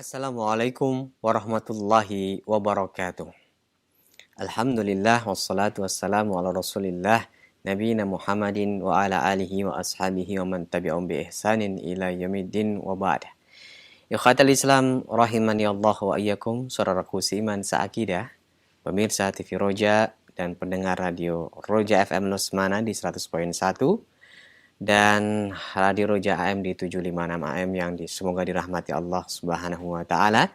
Assalamualaikum warahmatullahi wabarakatuh. Alhamdulillah wassalatu wassalamu ala rasulillah nabiyina Muhammadin wa ala alihi wa ashabihi wa man tabi'um bi ihsanin ila yaumiddin wa ba'd. Ikhwatal Islam rahimani Allah wa iyyakum, saudaraku seiman seakidah, pemirsa TV Roja dan pendengar radio Roja FM Lusmana di 100.1 dan Radio Roja AM di 756 AM yang semoga dirahmati Allah Subhanahu wa taala.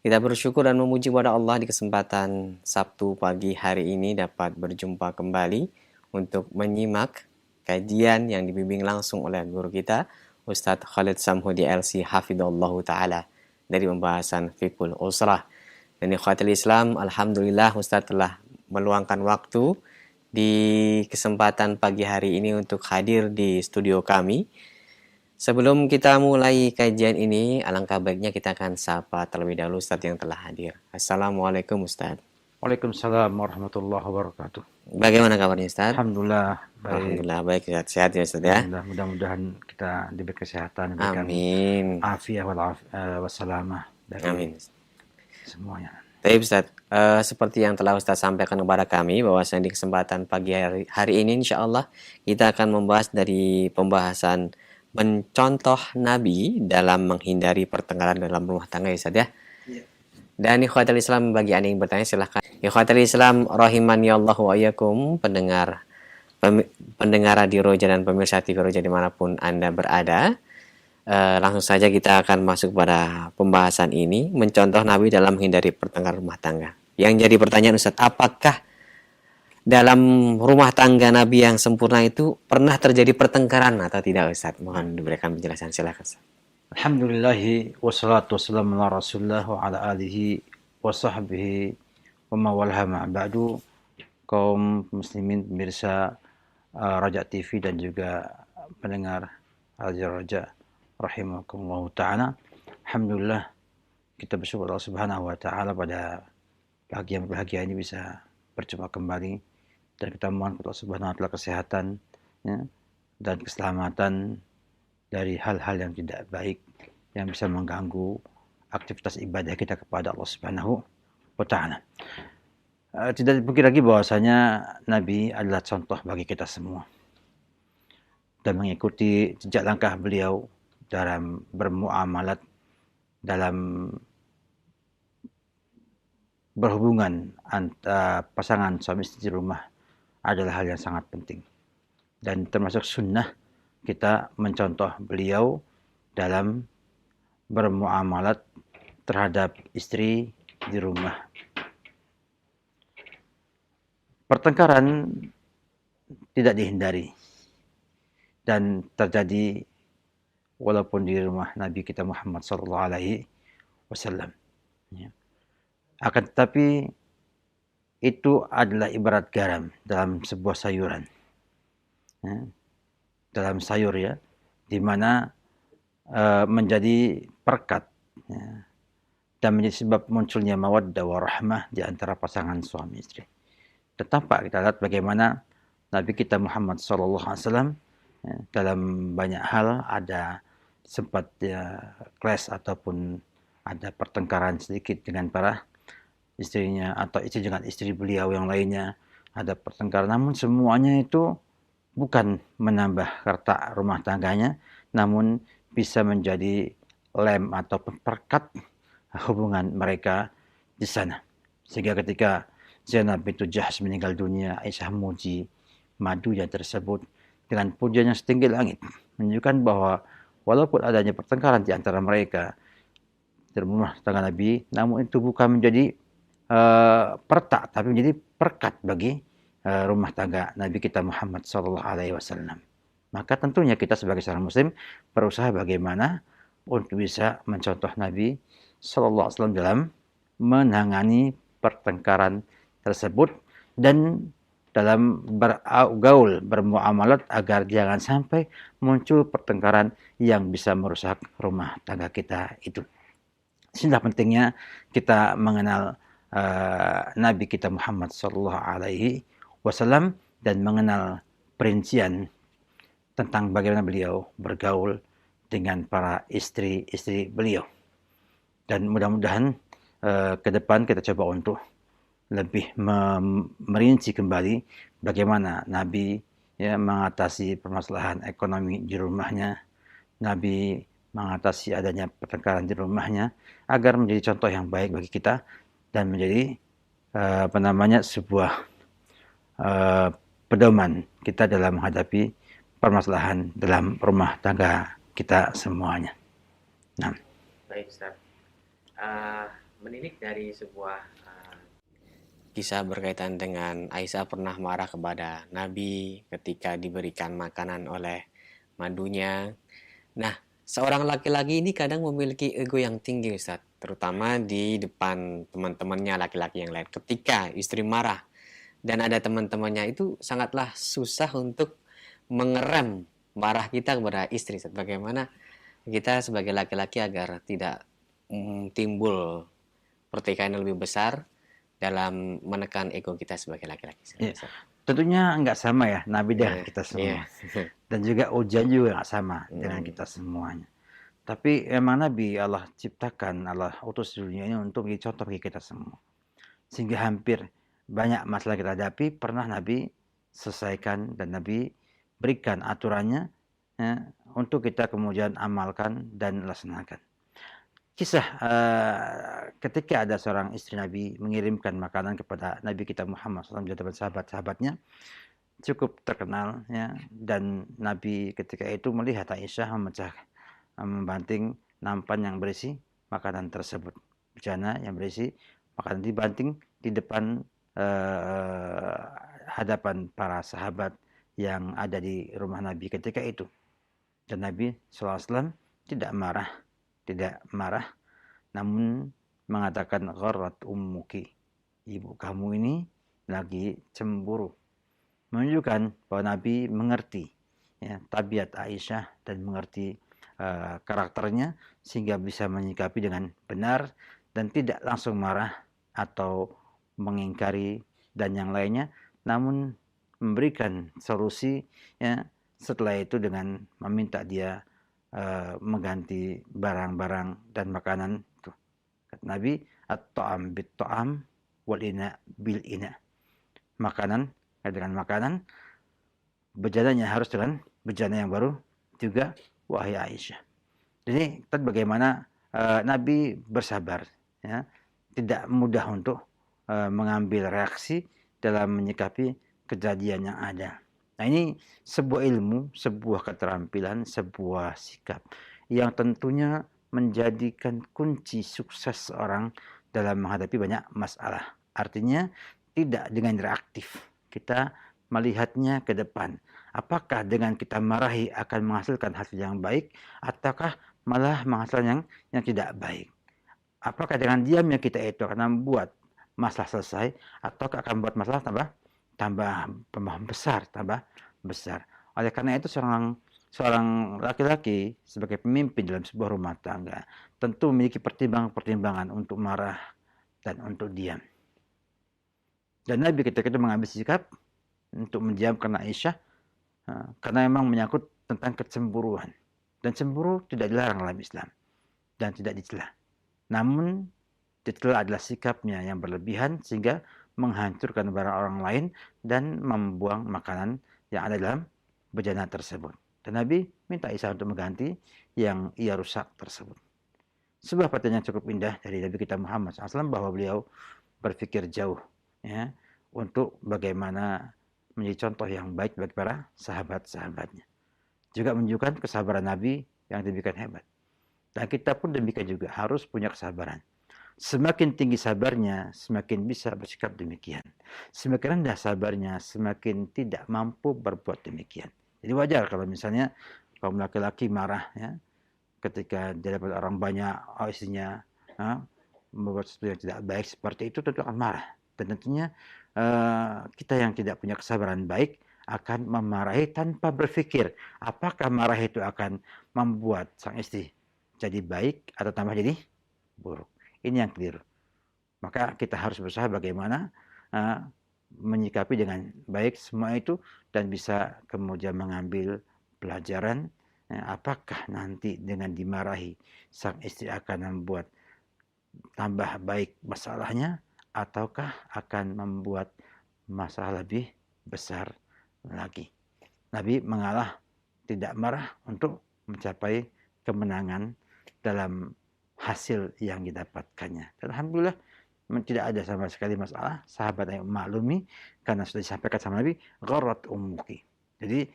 Kita bersyukur dan memuji kepada Allah di kesempatan Sabtu pagi hari ini dapat berjumpa kembali untuk menyimak kajian yang dibimbing langsung oleh guru kita Ustadz Khalid Samhudi LC Hafidhullah taala dari pembahasan Fiqhul Usrah. Dan ikhwatul Islam, alhamdulillah Ustadz telah meluangkan waktu di kesempatan pagi hari ini untuk hadir di studio kami. Sebelum kita mulai kajian ini, alangkah baiknya kita akan sapa terlebih dahulu Ustadz yang telah hadir. Assalamualaikum Ustadz. Waalaikumsalam warahmatullahi wabarakatuh. Bagaimana kabarnya Ustadz? Alhamdulillah baik. Alhamdulillah baik, sehat ya Ustadz ya. Mudah-mudahan kita diberi kesehatan, Amin. Afiah wassalamah dari Amin. semuanya. Baik Ustadz, seperti yang telah Ustadz sampaikan kepada kami bahwasanya di kesempatan pagi hari ini insya Allah kita akan membahas dari pembahasan mencontoh Nabi dalam menghindari pertengkaran dalam rumah tangga ya Ustadz ya. Dan ikhwatul Islam, bagi Anda yang bertanya silahkan. Ikhwatul Islam rahimani Allah wa iyyakum, pendengar Radio Roja dan pemirsa TV Roja dimanapun Anda berada. Langsung saja kita akan masuk pada pembahasan ini, mencontoh Nabi dalam menghindari pertengkaran rumah tangga. Yang jadi pertanyaan Ustadz, apakah dalam rumah tangga Nabi yang sempurna itu pernah terjadi pertengkaran atau tidak Ustadz? Mohon diberikan penjelasan, silakan Ustadz. Alhamdulillahi wassalatu wassalamu ala rasulillah wa ala alihi wa sahbihi wa mawalha ma'ba'du. Kaum muslimin pemirsa Raja TV dan juga pendengar Radio Raja rahimakumullah ta'ala. Alhamdulillah kita bersyukur Allah Subhanahu wa ta'ala pada pagi yang berbahagia ini bisa berjumpa kembali, dan kita mohon kepada Allah Subhanahu wa ta'ala kesehatan ya, dan keselamatan dari hal-hal yang tidak baik yang bisa mengganggu aktivitas ibadah kita kepada Allah Subhanahu wa ta'ala. Tidak dipungkiri lagi bahwasanya Nabi adalah contoh bagi kita semua, dan mengikuti jejak langkah beliau dalam bermuamalat, dalam berhubungan antara pasangan suami istri di rumah adalah hal yang sangat penting, dan termasuk sunnah kita mencontoh beliau dalam bermuamalat terhadap istri di rumah. Pertengkaran tidak dihindari dan terjadi walaupun di rumah Nabi kita Muhammad SAW. Ya. Akan tetapi itu adalah ibarat garam dalam sebuah sayuran. Ya. Dalam sayur ya, di mana menjadi perekat ya, dan menjadi sebab munculnya mawaddah warahmah di antara pasangan suami istri. Tetap kita lihat bagaimana Nabi kita Muhammad SAW ya, dalam banyak hal ada sempat clash ataupun ada pertengkaran sedikit dengan para istrinya atau istri dengan istri beliau yang lainnya, ada pertengkaran, namun semuanya itu bukan menambah harta rumah tangganya, namun bisa menjadi lem ataupun perekat hubungan mereka di sana. Sehingga ketika Zainab bintu Jahsh meninggal dunia, Aisyah memuji madunya tersebut dengan pujian yang setinggi langit, menunjukkan bahwa walaupun adanya pertengkaran di antara mereka di rumah tangga Nabi, namun itu bukan menjadi pertak, tapi menjadi perkat bagi rumah tangga Nabi kita Muhammad SAW. Maka tentunya kita sebagai seorang muslim berusaha bagaimana untuk bisa mencontoh Nabi SAW dalam menangani pertengkaran tersebut dan dalam bergaul, bermuamalat agar jangan sampai muncul pertengkaran yang bisa merusak rumah tangga kita itu. Inilah pentingnya kita mengenal Nabi kita Muhammad SAW dan mengenal perincian tentang bagaimana beliau bergaul dengan para istri-istri beliau. Dan mudah-mudahan ke depan kita coba untuk lebih merinci kembali bagaimana Nabi ya mengatasi permasalahan ekonomi di rumahnya, Nabi mengatasi adanya pertengkaran di rumahnya agar menjadi contoh yang baik bagi kita dan menjadi sebuah pedoman kita dalam menghadapi permasalahan dalam rumah tangga kita semuanya. Nah, Baik, Ustaz. Menilik dari sebuah kisah berkaitan dengan Aisyah pernah marah kepada Nabi ketika diberikan makanan oleh madunya. Nah, seorang laki-laki ini kadang memiliki ego yang tinggi, Ustaz, terutama di depan teman-temannya laki-laki yang lain. Ketika istri marah dan ada teman-temannya, itu sangatlah susah untuk mengerem marah kita kepada istri, Ustaz. Bagaimana kita sebagai laki-laki agar tidak timbul pertikaian yang lebih besar dalam menekan ego kita sebagai laki-laki. ya, tentunya nggak sama ya Nabi dengan kita Iya. semua. Dan juga ujian juga nggak sama dengan kita semuanya. Tapi emang Nabi Allah ciptakan, Allah utus di dunia ini untuk menjadi contoh bagi kita semua. Sehingga hampir banyak masalah kita hadapi pernah Nabi selesaikan dan Nabi berikan aturannya ya, untuk kita kemudian amalkan dan laksanakan. Kisah ketika ada seorang istri Nabi mengirimkan makanan kepada Nabi kita Muhammad SAW di hadapan sahabat-sahabatnya cukup terkenal ya, dan Nabi ketika itu melihat Aisyah membanting nampan yang berisi makanan tersebut, bejana yang berisi makanan dibanting di depan hadapan para sahabat yang ada di rumah Nabi ketika itu. Dan Nabi SAW tidak marah, namun mengatakan gharrat ummuki, ibu kamu ini lagi cemburu. Menunjukkan bahwa Nabi mengerti ya, tabiat Aisyah dan mengerti karakternya sehingga bisa menyikapi dengan benar dan tidak langsung marah atau mengingkari dan yang lainnya, namun memberikan solusi ya, setelah itu dengan meminta dia mengganti barang-barang dan makanan. Kata Nabi, at-ta'am bit-ta'am wal ina bil ina. Makanan dengan makanan, bejananya harus dengan bejana yang baru juga, wahai Aisyah. Jadi bagaimana Nabi bersabar, ya, tidak mudah untuk mengambil reaksi dalam menyikapi kejadian yang ada. Nah, ini sebuah ilmu, sebuah keterampilan, sebuah sikap yang tentunya menjadikan kunci sukses seorang dalam menghadapi banyak masalah. Artinya tidak dengan reaktif. Kita melihatnya ke depan. Apakah dengan kita marahi akan menghasilkan hasil yang baik ataukah malah menghasilkan yang tidak baik? Apakah dengan diamnya kita itu akan membuat masalah selesai ataukah akan membuat masalah tambah besar. Oleh karena itu seorang laki-laki sebagai pemimpin dalam sebuah rumah tangga tentu memiliki pertimbangan-pertimbangan untuk marah dan untuk diam. Dan Nabi ketika itu mengambil sikap untuk mendiamkan Aisyah karena memang menyangkut tentang kecemburuan. Dan cemburu tidak dilarang dalam Islam dan tidak dicela. Namun dicela adalah sikapnya yang berlebihan sehingga menghancurkan barang orang lain dan membuang makanan yang ada dalam bejana tersebut. Dan Nabi minta Aisyah untuk mengganti yang ia rusak tersebut. Sebuah pertanyaan cukup indah dari Nabi kita Muhammad SAW bahwa beliau berpikir jauh ya, untuk bagaimana menjadi contoh yang baik bagi para sahabat-sahabatnya. Juga menunjukkan kesabaran Nabi yang demikian hebat. Dan kita pun demikian juga harus punya kesabaran. Semakin tinggi sabarnya, semakin bisa bersikap demikian. Semakin rendah sabarnya, semakin tidak mampu berbuat demikian. Jadi wajar kalau misalnya kaum laki-laki marah ya, ketika dia dapat orang banyak, istrinya membuat sesuatu yang tidak baik seperti itu, tentu akan marah. Dan tentunya kita yang tidak punya kesabaran baik akan memarahi tanpa berpikir apakah marah itu akan membuat sang istri jadi baik atau tambah jadi buruk. Ini yang keliru. Maka kita harus berusaha bagaimana menyikapi dengan baik semua itu dan bisa kemudian mengambil pelajaran apakah nanti dengan dimarahi sang istri akan membuat tambah baik masalahnya ataukah akan membuat masalah lebih besar lagi. Nabi mengalah, tidak marah untuk mencapai kemenangan dalam hasil yang didapatkannya. Dan alhamdulillah tidak ada sama sekali masalah. Sahabat yang maklumi karena sudah disampaikan sama Nabi, gharat ummuki. Jadi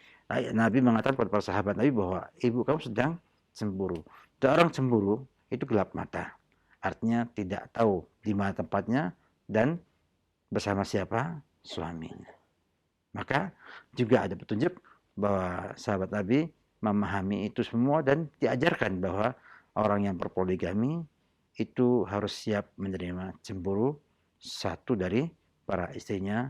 Nabi mengatakan kepada para sahabat Nabi bahwa ibu kamu sedang cemburu. Dan orang cemburu itu gelap mata. Artinya tidak tahu di mana tempatnya dan bersama siapa suaminya. Maka juga ada petunjuk bahwa sahabat Nabi memahami itu semua dan diajarkan bahwa orang yang berpoligami itu harus siap menerima cemburu satu dari para istrinya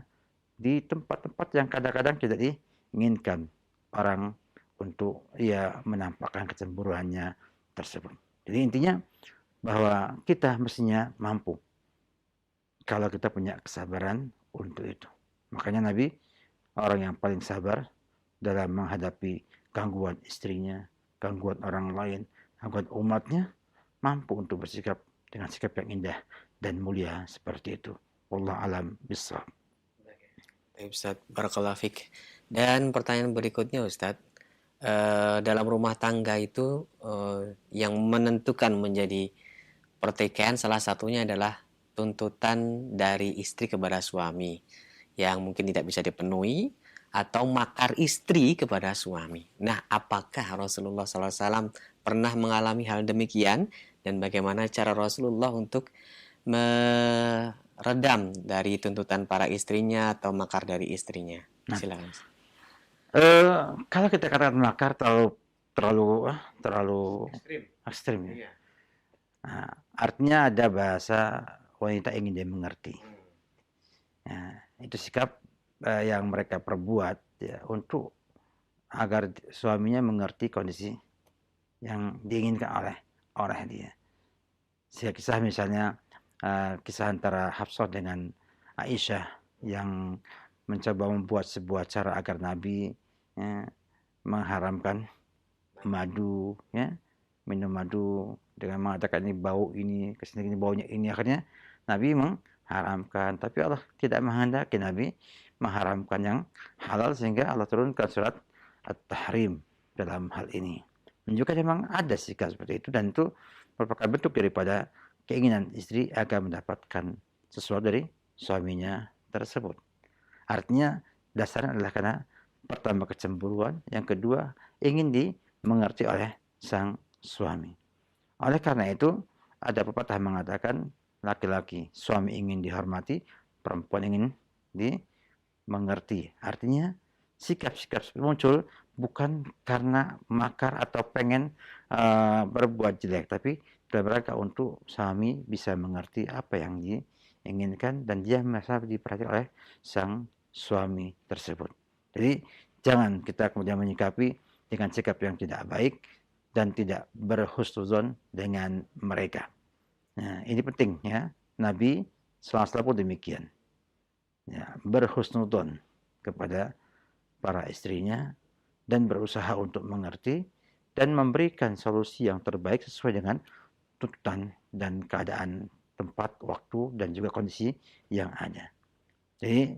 di tempat-tempat yang kadang-kadang tidak diinginkan orang untuk ia menampakkan kecemburuannya tersebut. Jadi intinya bahwa kita mestinya mampu kalau kita punya kesabaran untuk itu. Makanya Nabi orang yang paling sabar dalam menghadapi gangguan istrinya, gangguan orang lain, gangguan umatnya, mampu untuk bersikap dengan sikap yang indah dan mulia seperti itu. Wallahu alam bissawab. Baik, Ustaz, barakallahu fik. Dan pertanyaan berikutnya, Ustaz, dalam rumah tangga itu yang menentukan menjadi pertikaian salah satunya adalah tuntutan dari istri kepada suami yang mungkin tidak bisa dipenuhi atau makar istri kepada suami. Nah, apakah Rasulullah SAW pernah mengalami hal demikian dan bagaimana cara Rasulullah untuk meredam dari tuntutan para istrinya atau makar dari istrinya? Silakan. Kalau kita katakan makar terlalu ekstrim ya. Nah, artinya ada bahasa wanita ingin dia mengerti. Nah, itu sikap yang mereka perbuat ya untuk agar suaminya mengerti kondisi yang diinginkan oleh dia. Kisah misalnya kisah antara Hafsah dengan Aisyah yang mencoba membuat sebuah cara agar Nabi ya, mengharamkan madu, ya, minum madu dengan mengatakan ini bau ini, kesini baunya ini, akhirnya Nabi mengharamkan. Tapi Allah tidak menghendaki Nabi mengharamkan yang halal sehingga Allah turunkan surat At-Tahrim dalam hal ini. Menunjukkan memang ada sikap seperti itu dan itu merupakan bentuk daripada keinginan istri agar mendapatkan sesuatu dari suaminya tersebut. Artinya dasarnya adalah karena pertama kecemburuan, yang kedua ingin dimengerti oleh sang suami. Oleh karena itu ada pepatah mengatakan laki-laki suami ingin dihormati, perempuan ingin dimengerti. Artinya sikap-sikap muncul bukan karena makar atau pengen berbuat jelek, tapi dalam rangka untuk suami bisa mengerti apa yang diinginkan dan dia merasa diperhatikan oleh sang suami tersebut. Jadi jangan kita kemudian menyikapi dengan sikap yang tidak baik dan tidak berhusnuzon dengan mereka. Nah, ini penting ya. Nabi SAW pun demikian. Ya, berhusnuzon kepada para istrinya dan berusaha untuk mengerti dan memberikan solusi yang terbaik sesuai dengan tuntutan dan keadaan tempat, waktu, dan juga kondisi yang ada. Jadi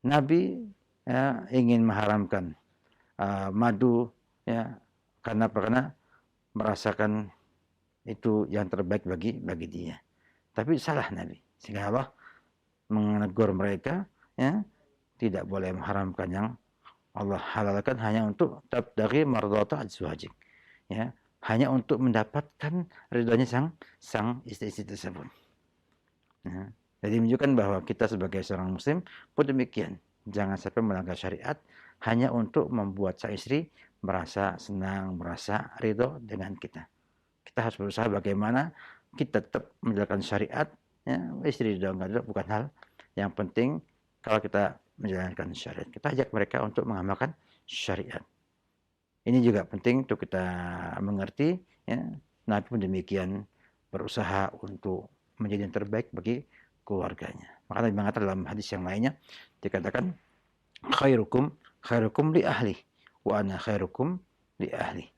Nabi ya, ingin mengharamkan madu ya karena merasakan itu yang terbaik bagi dia. Tapi salah Nabi. Sehingga Allah menegur mereka ya tidak boleh mengharamkan yang Allah halalkan hanya untuk tabtaghi mardhata azwajik. Ya, hanya untuk mendapatkan ridhonya sang istri-istri tersebut. Ya. Jadi menunjukkan bahwa kita sebagai seorang muslim pun demikian. Jangan sampai melanggar syariat hanya untuk membuat sang istri merasa senang, merasa ridho dengan kita. Kita harus berusaha bagaimana kita tetap menjalankan syariat. Ya, istri ridho enggak ridho bukan hal yang penting kalau kita menjalankan syariat. Kita ajak mereka untuk mengamalkan syariat. Ini juga penting untuk kita mengerti. Ya. Nabi pun demikian berusaha untuk menjadi yang terbaik bagi keluarganya. Maka Nabi mengatakan dalam hadis yang lainnya, dikatakan, khairukum li ahli, wa ana khairukum li ahli.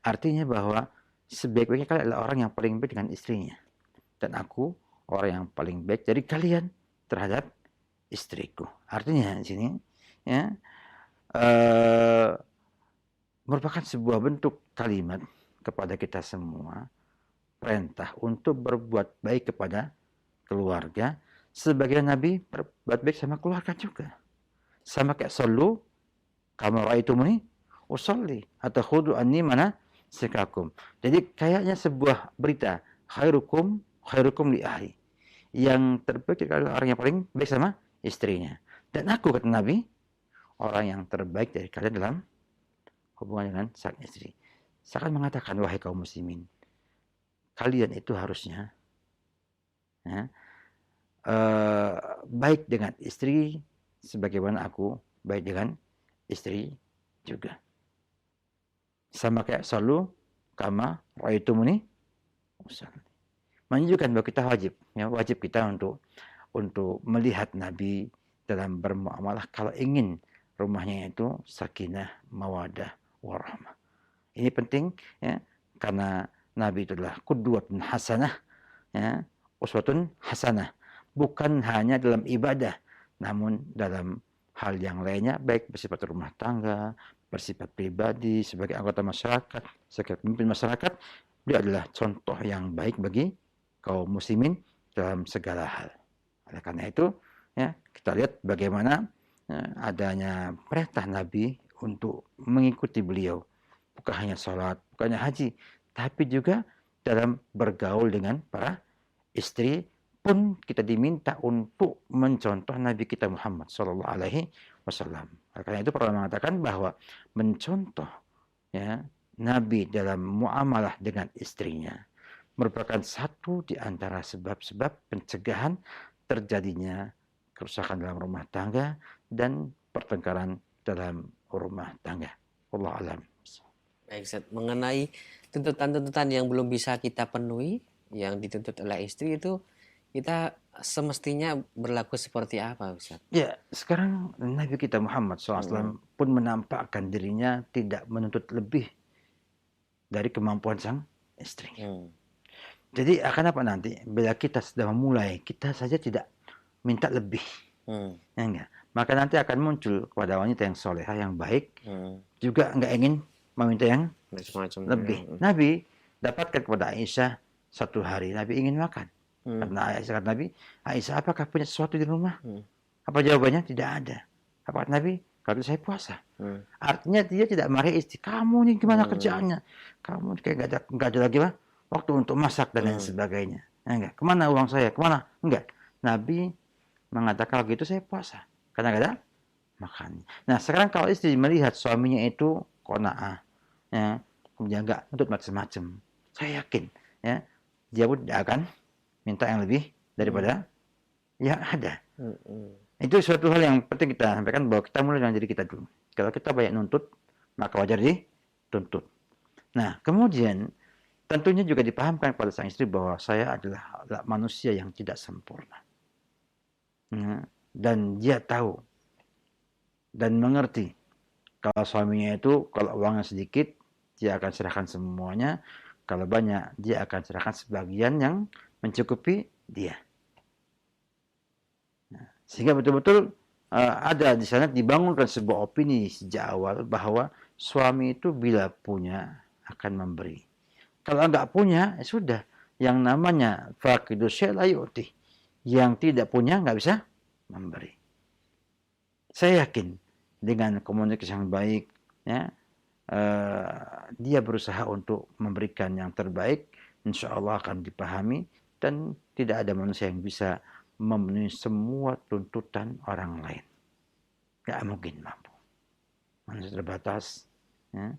Artinya bahwa sebaik-baiknya kalian adalah orang yang paling baik dengan istrinya. dan aku orang yang paling baik dari kalian terhadap istriku. Artinya di sini ya eh, merupakan sebuah bentuk kalimat kepada kita semua, perintah untuk berbuat baik kepada keluarga, sebagian Nabi berbuat baik sama keluarga juga. Sama kayak sallu kama raaitumuni usolli atau khudu anni mana sekakum. Jadi kayaknya sebuah berita, khairukum li ahli. Yang terbaik adalah orang yang paling baik sama istrinya. Dan aku, kata Nabi, orang yang terbaik dari kalian dalam hubungan dengan sang istri. Saya akan mengatakan, wahai kaum muslimin, kalian itu harusnya ya, baik dengan istri sebagaimana aku baik dengan istri juga. Sama kayak salu kama raitumuni usalli. Menunjukkan bahwa kita wajib kita untuk melihat Nabi dalam bermuamalah kalau ingin rumahnya itu sakinah, mawadah, warahmah. Ini penting ya, karena Nabi itu adalah qudwatun hasanah, ya, uswatun hasanah. Bukan hanya dalam ibadah, namun dalam hal yang lainnya, baik bersifat rumah tangga, bersifat pribadi, sebagai anggota masyarakat, sebagai pemimpin masyarakat, dia adalah contoh yang baik bagi kaum muslimin dalam segala hal. Oleh karena itu, ya, kita lihat bagaimana adanya perintah Nabi untuk mengikuti beliau. Bukan hanya sholat, bukan hanya haji, tapi juga dalam bergaul dengan para istri pun kita diminta untuk mencontoh Nabi kita Muhammad Sallallahu Alaihi Wasallam. Karena itu pernah mengatakan bahwa mencontoh ya Nabi dalam muamalah dengan istrinya merupakan satu di antara sebab-sebab pencegahan terjadinya kerusakan dalam rumah tangga dan pertengkaran dalam rumah tangga. Wallahu alam. Baik, Ustaz. Mengenai tuntutan-tuntutan yang belum bisa kita penuhi, yang dituntut oleh istri itu, kita semestinya berlaku seperti apa, Ustaz? Ya, sekarang Nabi kita Muhammad SAW pun menampakkan dirinya tidak menuntut lebih dari kemampuan sang istri. Jadi akan apa nanti? Bila kita sudah memulai, kita saja tidak minta lebih. Ya enggak? Maka nanti akan muncul kepada wanita yang solehah, yang baik, juga enggak ingin meminta yang lebih. Nabi dapatkan kepada Aisyah satu hari, Nabi ingin makan. Karena Aisyah kata Nabi, Aisyah apakah punya sesuatu di rumah? Apa jawabannya? Tidak ada. Apa kata Nabi? Kalau saya puasa. Artinya dia tidak marahi istri. Kamu nih gimana kerjaannya? Kamu kayak nggak ada lagi waktu untuk masak dan lain sebagainya. Enggak. Kemana uang saya? Kemana? Enggak. Nabi mengatakan kalau gitu saya puasa. Karena nggak ada makan. Nah sekarang kalau istri melihat suaminya itu qanaah, ya, kemudian nggak untuk macam-macam, saya yakin ya dia pun tidak akan minta yang lebih daripada yang ada. Itu suatu hal yang penting kita sampaikan, bahwa kita mulai dengan diri kita dulu. Kalau kita banyak nuntut, maka wajar dituntut. Nah, kemudian tentunya juga dipahamkan kepada sang istri bahwa saya adalah manusia yang tidak sempurna. Dan dia tahu dan mengerti kalau suaminya itu, kalau uangnya sedikit, dia akan serahkan semuanya. Kalau banyak, dia akan serahkan sebagian yang mencukupi dia. Sehingga betul-betul ada di sana dibangunkan sebuah opini sejak awal bahwa suami itu bila punya akan memberi. Kalau enggak punya, ya sudah. Yang namanya faqidu syai' la yu'ti. Yang tidak punya enggak bisa memberi. Saya yakin dengan komunikasi yang baik, ya, dia berusaha untuk memberikan yang terbaik, insya Allah akan dipahami, dan tidak ada manusia yang bisa memenuhi semua tuntutan orang lain. Gak mungkin mampu. Manusia terbatas. Ya.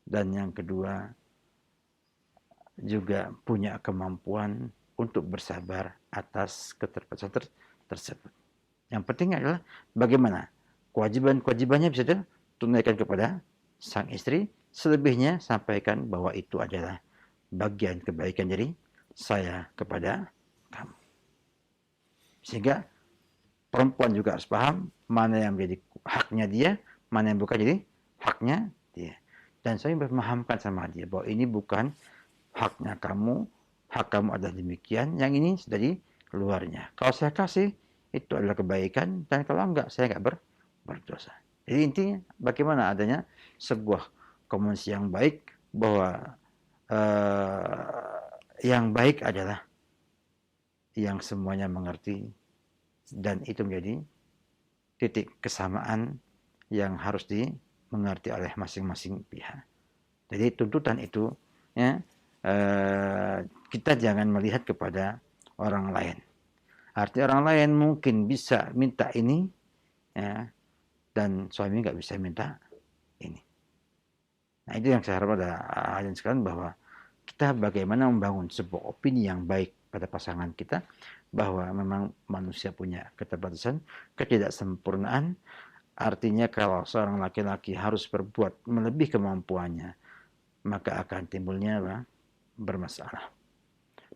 Dan yang kedua, juga punya kemampuan untuk bersabar atas keterbatasan tersebut. Yang penting adalah bagaimana kewajiban-kewajibannya bisa ditunaikan kepada sang istri. Selebihnya sampaikan bahwa itu adalah bagian kebaikan dari saya kepada kamu. Sehingga perempuan juga harus paham mana yang menjadi haknya dia, mana yang bukan jadi haknya dia. Dan saya memahamkan sama dia bahwa ini bukan haknya kamu, hak kamu adalah demikian, yang ini sudah di luarnya. Kalau saya kasih, itu adalah kebaikan, dan kalau enggak, saya enggak berdosa. Jadi intinya, bagaimana adanya sebuah komunikasi yang baik, bahwa yang baik adalah yang semuanya mengerti, dan itu menjadi titik kesamaan yang harus dimengerti oleh masing-masing pihak. Jadi tuntutan itu, ya, kita jangan melihat kepada orang lain. Artinya orang lain mungkin bisa minta ini, ya, dan suami nggak bisa minta ini. Nah itu yang saya harap ada hadirin sekalian, bahwa kita bagaimana membangun sebuah opini yang baik pada pasangan kita, bahwa memang manusia punya keterbatasan, ketidaksempurnaan. Artinya kalau seorang laki-laki harus berbuat melebihi kemampuannya, maka akan timbulnya bermasalah.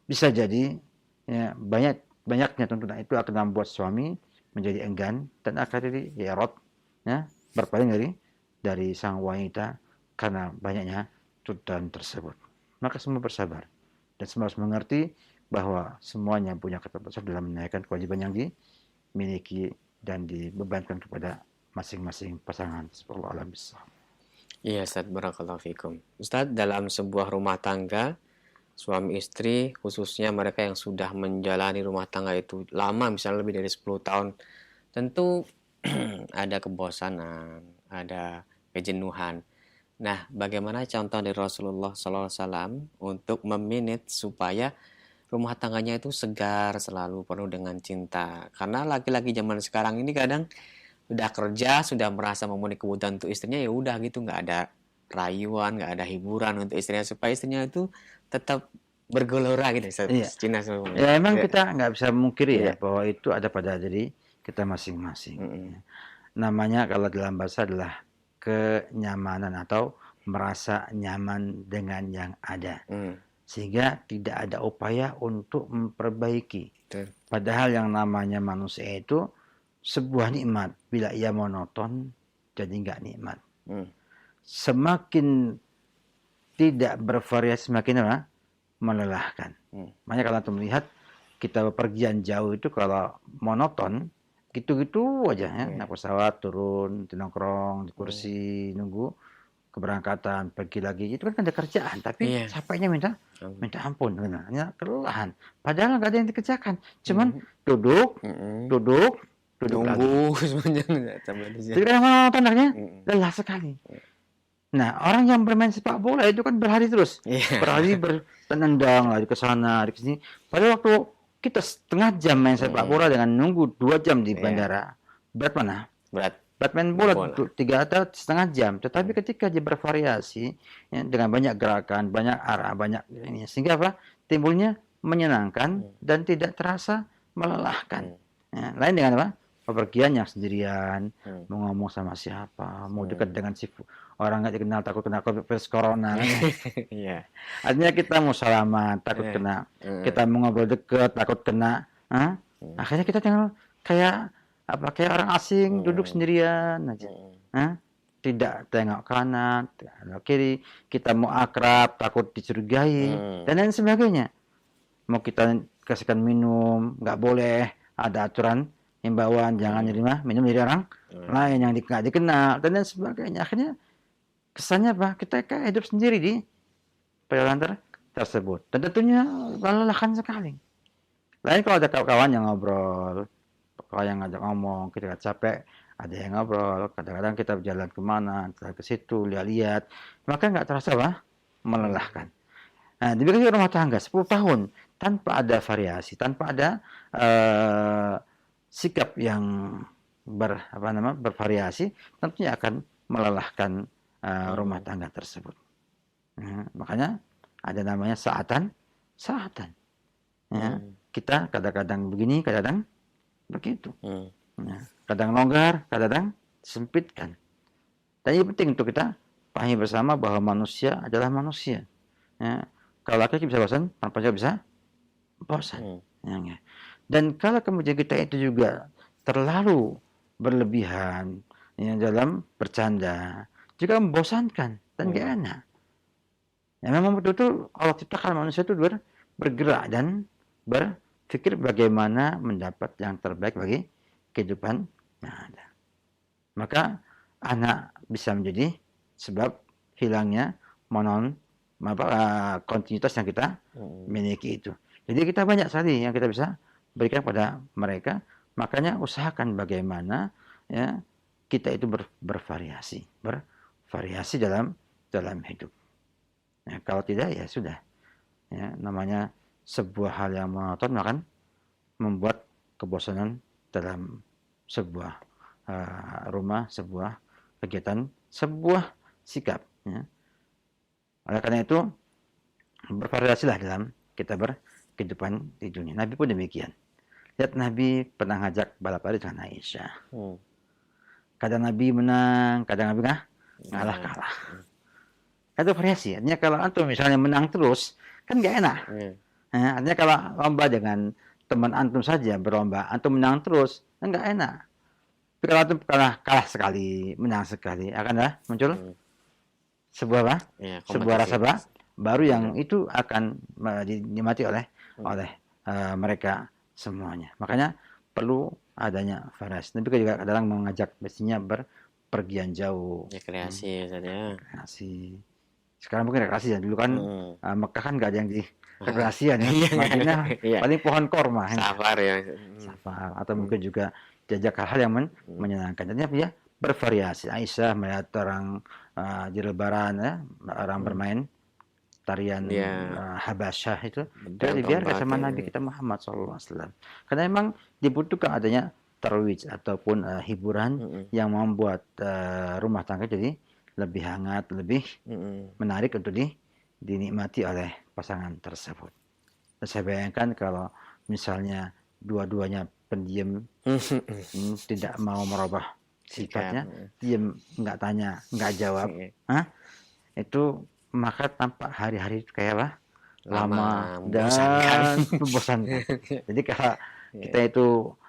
Bisa jadi, ya, banyaknya tuntutan itu akan membuat suami menjadi enggan, dan akan jadi erot, ya, berpaling dari sang wanita karena banyaknya tuntutan tersebut. Maka semua bersabar, dan semua harus mengerti bahwa semuanya punya keterbatasan dalam menunaikan kewajiban yang dimiliki dan dibebankan kepada masing-masing pasangan. Wallahu a'lam bishawab. Iya, Ustaz, barakallahu fikum. Ustaz, dalam sebuah rumah tangga, suami istri, khususnya mereka yang sudah menjalani rumah tangga itu lama, misalnya lebih dari 10 tahun, tentu ada kebosanan, ada kejenuhan. Nah, bagaimana contoh dari Rasulullah SAW untuk memanage supaya rumah tangganya itu segar, selalu penuh dengan cinta? Karena laki-laki zaman sekarang ini kadang udah kerja, sudah merasa memenuhi kebutuhan untuk istrinya, ya udah gitu, nggak ada rayuan, nggak ada hiburan untuk istrinya, supaya istrinya itu tetap bergelora gitu. Iya. Cina semua. Ya emang Ya. kita nggak bisa mungkiri ya Iya. bahwa itu ada pada diri kita masing-masing. Mm-mm. Namanya kalau dalam bahasa adalah kenyamanan atau merasa nyaman dengan yang ada. Sehingga tidak ada upaya untuk memperbaiki. Betul. Padahal yang namanya manusia itu sebuah nikmat. Bila ia monoton, jadi nggak nikmat. Semakin tidak bervariasi, semakin apa? Melelahkan. Makanya kalau antum melihat kita bepergian jauh itu kalau monoton, gitu-gitu aja ya. Naik pesawat, turun, nongkrong di kursi, nunggu keberangkatan, pergi lagi. Itu kan ada kerjaan, tapi capeknya minta ampun, hanya kelelahan. Padahal nggak ada yang dikerjakan, cuman duduk nunggu semuanya. Jadi kan monoton akhirnya lelah sekali. Nah, orang yang bermain sepak bola itu kan berhari terus. Berhari bertendang lari ke sana, lari ke sini. Padahal waktu kita setengah jam main sepak bola dengan nunggu 2 jam di bandara, berat mana? Berat main bola 3 atau setengah jam. Tetapi ketika dia bervariasi, ya, dengan banyak gerakan, banyak arah, banyak ini, sehingga apa? Timbulnya menyenangkan dan tidak terasa melelahkan. Ya, lain dengan apa? Bepergian yang sendirian, mau ngomong sama siapa, mau dekat dengan si orang nggak dikenal, takut kena virus corona. Iya. Artinya kita mau salaman, takut kena. Kita mau ngobrol dekat, takut kena. Akhirnya kita tinggal kayak orang asing, duduk sendirian aja. Tidak tengok kanan, tengok kiri. Kita mau akrab, takut dicurigai, dan lain sebagainya. Mau kita kasihkan minum, nggak boleh, ada aturan himbauan, jangan minum dari orang lain yang nggak dikenal, dan lain sebagainya. Akhirnya kesannya apa? Kita kayak hidup sendiri di perjalanan tersebut, dan tentunya melelahkan sekali. Lain kalau ada kawan-kawan yang ngobrol, kalau yang ngajak ngomong, kita capek, ada yang ngobrol, kadang-kadang kita berjalan kemana, ke situ, lihat-lihat, maka nggak terasa melelahkan. Nah, demikian rumah tangga 10 tahun tanpa ada variasi, tanpa ada sikap yang bervariasi, tentunya akan melelahkan rumah tangga tersebut. Makanya ada namanya saatan. Ya, kita kadang-kadang begini, kadang-kadang begitu. Kadang longgar, kadang-kadang sempitkan. Dan ini penting untuk kita pahami bersama bahwa manusia adalah manusia. Ya, kalau laki bisa bosan, perempuan bisa bosan. Ya. Dan kalau kemudian kita itu juga terlalu berlebihan ya, dalam bercanda, juga membosankan dan gak enak. Ya memang betul-betul Allah ciptakan manusia itu bergerak dan berpikir bagaimana mendapat yang terbaik bagi kehidupan yang ada. Maka anak bisa menjadi sebab hilangnya kontinuitas yang kita miliki itu. Jadi kita banyak sekali yang kita bisa berikan pada mereka. Makanya usahakan bagaimana ya kita itu bervariasi dalam hidup. Ya, kalau tidak ya sudah. Ya, namanya sebuah hal yang monoton akan membuat kebosanan dalam sebuah rumah, sebuah kegiatan, sebuah sikap. Ya. Oleh karena itu, bervariasilah dalam kita berkehidupan di dunia. Nabi pun demikian. Lihat Nabi pernah ngajak balap lari dengan Aisyah. Kadang Nabi menang, kadang Nabi kalah. Itu variasi. Artinya kalau antum misalnya menang terus, kan gak enak. Artinya kalau lomba dengan teman antum saja berlomba, antum menang terus, kan gak enak. Tapi kalau antum kalah sekali, menang sekali, akan muncul sebuah rasa baru yang itu akan dinikmati oleh mereka semuanya. Makanya perlu adanya variasi. Tapi juga kadang mengajak mestinya berpergian jauh. Rekreasi saja. Rekreasi. Sekarang mungkin rekreasi ya. Dulu kan Mekah kan nggak ada yang di rekreasian ya. Madinah paling pohon korma. Safar ya. Safar. Atau mungkin juga jajak hal-hal yang menyenangkan. Jadi ya bervariasi. Aisyah melihat orang di lebaran ya, orang bermain tarian Habasyah itu dibiarkan sama Nabi kita Muhammad SAW. Karena memang dibutuhkan adanya tarwij ataupun hiburan yang membuat rumah tangga jadi lebih hangat, lebih menarik untuk dinikmati oleh pasangan tersebut. Dan saya bayangkan kalau misalnya dua-duanya pendiam, tidak mau merubah sifatnya, diam, nggak tanya, nggak jawab, itu maka tampak hari-hari itu kayak apa? Lama dan membosankan. Jadi kalau kita itu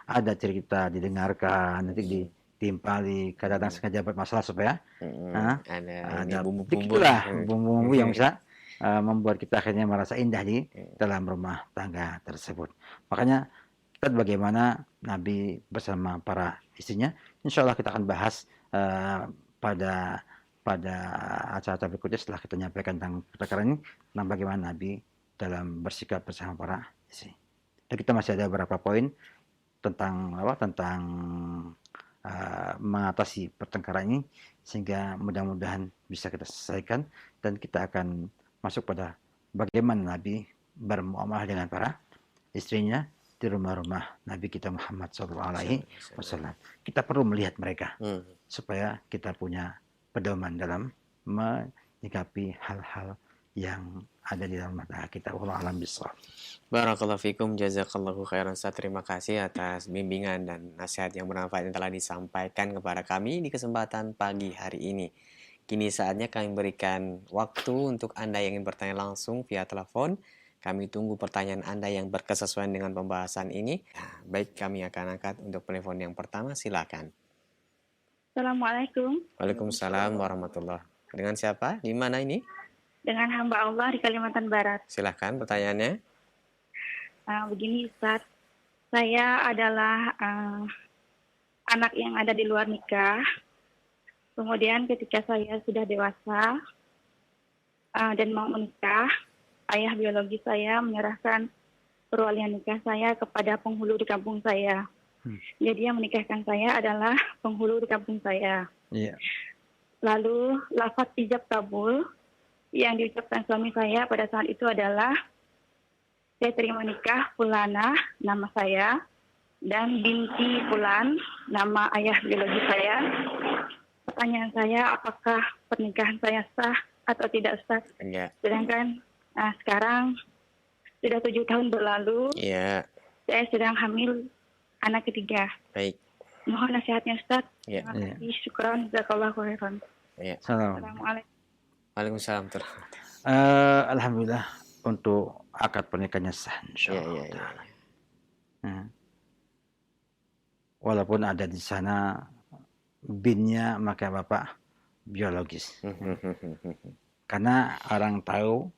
ada cerita didengarkan, nanti ditimpali, kadang-kadang sengaja buat masalah supaya ada bumbu-bumbu yang bisa membuat kita akhirnya merasa indah di dalam rumah tangga tersebut. Makanya kita bagaimana Nabi bersama para istrinya, insya Allah kita akan bahas pada acara-acara berikutnya setelah kita menyampaikan tentang perkara ini, tentang bagaimana Nabi dalam bersikap bersama para istri. Dan kita masih ada beberapa poin tentang mengatasi pertengkaran ini, sehingga mudah-mudahan bisa kita selesaikan dan kita akan masuk pada bagaimana Nabi bermuamalah dengan para istrinya di rumah-rumah Nabi kita Muhammad SAW. Kita perlu melihat mereka supaya kita punya pedoman dalam menyikapi hal-hal yang ada di dalam mata kita. Wallahu a'lam bishawab. Barakallahu fikum, jazakallahu khairan Ustaz. Terima kasih atas bimbingan dan nasihat yang bermanfaat yang telah disampaikan kepada kami di kesempatan pagi hari ini. Kini saatnya kami berikan waktu untuk Anda yang ingin bertanya langsung via telepon. Kami tunggu pertanyaan Anda yang berkesesuaian dengan pembahasan ini. Nah, baik, kami akan angkat untuk telepon yang pertama. Silakan. Assalamualaikum. Waalaikumsalam warahmatullahi. Dengan siapa? Di mana ini? Dengan hamba Allah di Kalimantan Barat. Silahkan pertanyaannya. Begini Ustaz, saya adalah anak yang ada di luar nikah. Kemudian ketika saya sudah dewasa dan mau menikah, ayah biologi saya menyerahkan perwalian nikah saya kepada penghulu di kampung saya. Jadi yang menikahkan saya adalah penghulu di kampung saya. Lalu lafaz ijab kabul yang diucapkan suami saya pada saat itu adalah, saya terima nikah Fulana, nama saya, dan binti Fulan, nama ayah biologi saya. Pertanyaan saya, apakah pernikahan saya sah atau tidak sah? Sedangkan sekarang sudah 7 tahun berlalu, saya sedang hamil anak ketiga. Baik. Mohon nasihatnya Ustaz. Terima kasih. Syukran. Jazakallahu khairan. Assalamualaikum. Waalaikumsalam. Alhamdulillah untuk akad pernikahannya sah, insyaallah. Walaupun ada di sana binnya maka bapak biologis. Karena orang tahu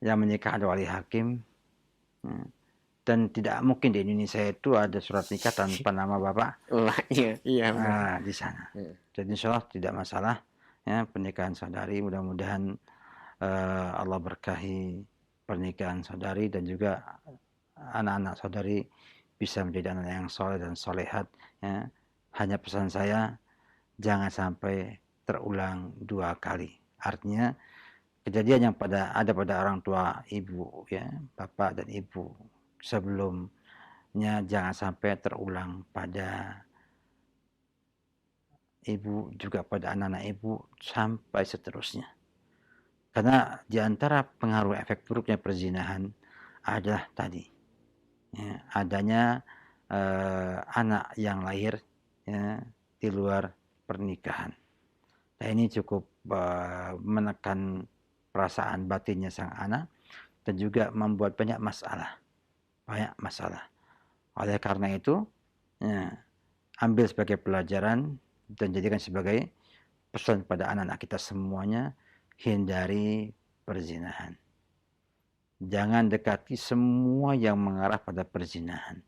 yang menikah ada wali hakim, ya. Dan tidak mungkin di Indonesia itu ada surat nikah tanpa nama bapak Iya benar. di sana. Heeh. Jadi insya Allah tidak masalah ya pernikahan saudari. Mudah-mudahan Allah berkahi pernikahan saudari dan juga anak-anak saudari bisa menjadi anak yang soleh dan solehat. Ya. Hanya pesan saya jangan sampai terulang 2 kali. Artinya kejadian yang ada pada orang tua ibu ya, bapak dan ibu sebelumnya jangan sampai terulang pada ibu juga pada anak-anak ibu sampai seterusnya. Karena di antara pengaruh efek buruknya perzinahan adalah tadi ya, adanya anak yang lahir ya, di luar pernikahan. Nah, ini cukup menekan perasaan batinnya sang anak dan juga membuat banyak masalah. Oleh karena itu, ya, ambil sebagai pelajaran dan jadikan sebagai pesan pada anak-anak kita semuanya, hindari perzinahan. Jangan dekati semua yang mengarah pada perzinahan.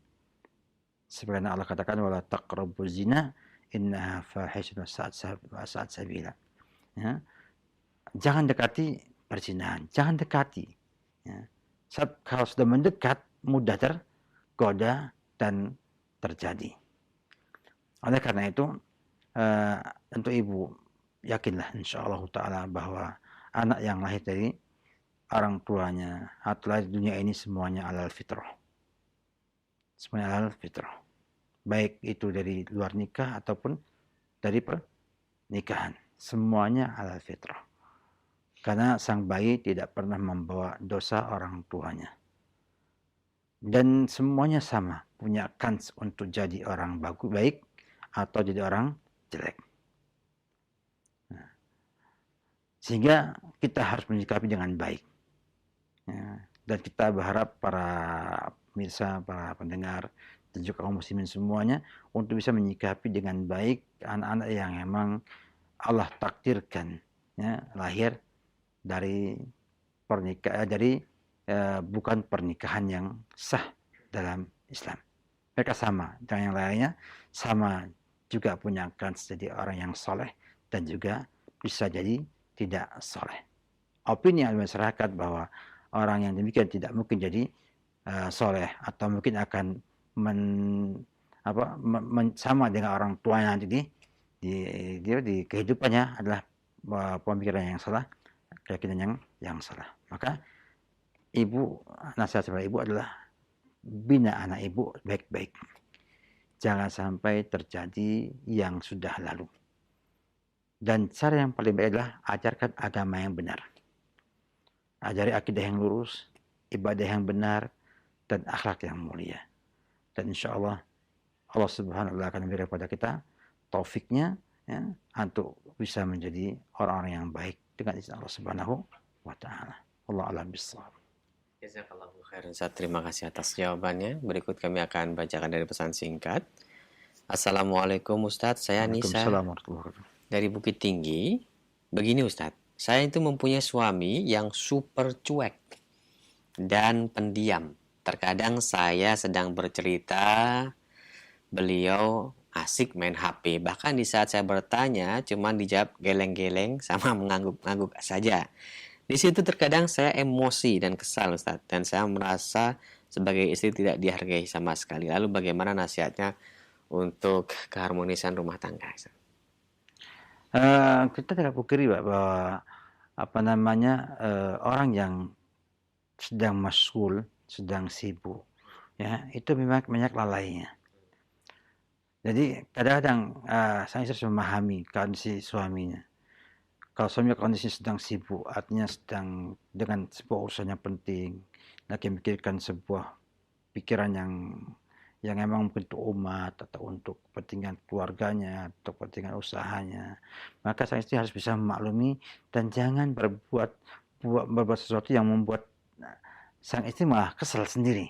Sebagaimana Allah katakan, wala taqrabuz zina innaha fahisyatun wa sa'at sabila. Ya. Jangan dekati perzinahan, jangan dekati. Ya. Kalau sudah mendekat, mudah tergoda dan terjadi. Oleh karena itu, untuk ibu yakinlah insyaallah ta'ala bahwa anak yang lahir dari orang tuanya atau lahir di dunia ini semuanya alal fitrah. Semuanya alal fitrah. Baik itu dari luar nikah ataupun dari pernikahan. Semuanya alal fitrah. Karena sang bayi tidak pernah membawa dosa orang tuanya. Dan semuanya sama, punya kans untuk jadi orang baik atau jadi orang jelek. Nah, sehingga kita harus menyikapi dengan baik. Ya, dan kita berharap para pemirsa, para pendengar, dan juga kaum muslimin semuanya untuk bisa menyikapi dengan baik anak-anak yang memang Allah takdirkan ya, lahir dari bukan pernikahan yang sah dalam Islam. Mereka sama dengan yang lainnya, sama juga punya kans jadi orang yang soleh dan juga bisa jadi tidak soleh. Opini masyarakat bahwa orang yang demikian tidak mungkin jadi soleh atau mungkin akan sama dengan orang tuanya nanti di kehidupannya adalah pemikiran yang salah, keyakinan yang salah. Maka nasihat sebagai ibu adalah bina anak ibu baik-baik. Jangan sampai terjadi yang sudah lalu. Dan cara yang paling baik adalah ajarkan agama yang benar. Ajari akidah yang lurus, ibadah yang benar, dan akhlak yang mulia. Dan insya Allah Subhanahu wa ta'ala akan memberi kepada kita taufiknya ya, untuk bisa menjadi orang-orang yang baik dengan izin Allah Subhanahu wa ta'ala. Allah a'lam bishawab. Jazakallahu khairan Ustaz. Terima kasih atas jawabannya. Berikut kami akan bacakan dari pesan singkat. Assalamualaikum Ustaz, saya Nisa dari Bukit Tinggi. Begini Ustaz, saya itu mempunyai suami yang super cuek dan pendiam. Terkadang saya sedang bercerita, beliau asik main HP. Bahkan di saat saya bertanya, cuman dijawab geleng-geleng sama mengangguk-angguk saja. Di situ terkadang saya emosi dan kesal Ustaz. Dan saya merasa sebagai istri tidak dihargai sama sekali. Lalu bagaimana nasihatnya untuk keharmonisan rumah tangga Ustaz? Kita tidak pungkiri bahwa orang yang sedang masyghul, sedang sibuk ya, itu memang banyak lalainya. Jadi kadang-kadang saya harus memahami kondisi suaminya. Kalau suami kondisi sedang sibuk, artinya sedang dengan sebuah urusan yang penting, lagi memikirkan sebuah pikiran yang memang untuk umat atau untuk kepentingan keluarganya atau kepentingan usahanya, maka sang istri harus bisa memaklumi dan jangan berbuat sesuatu yang membuat sang istri malah kesal sendiri.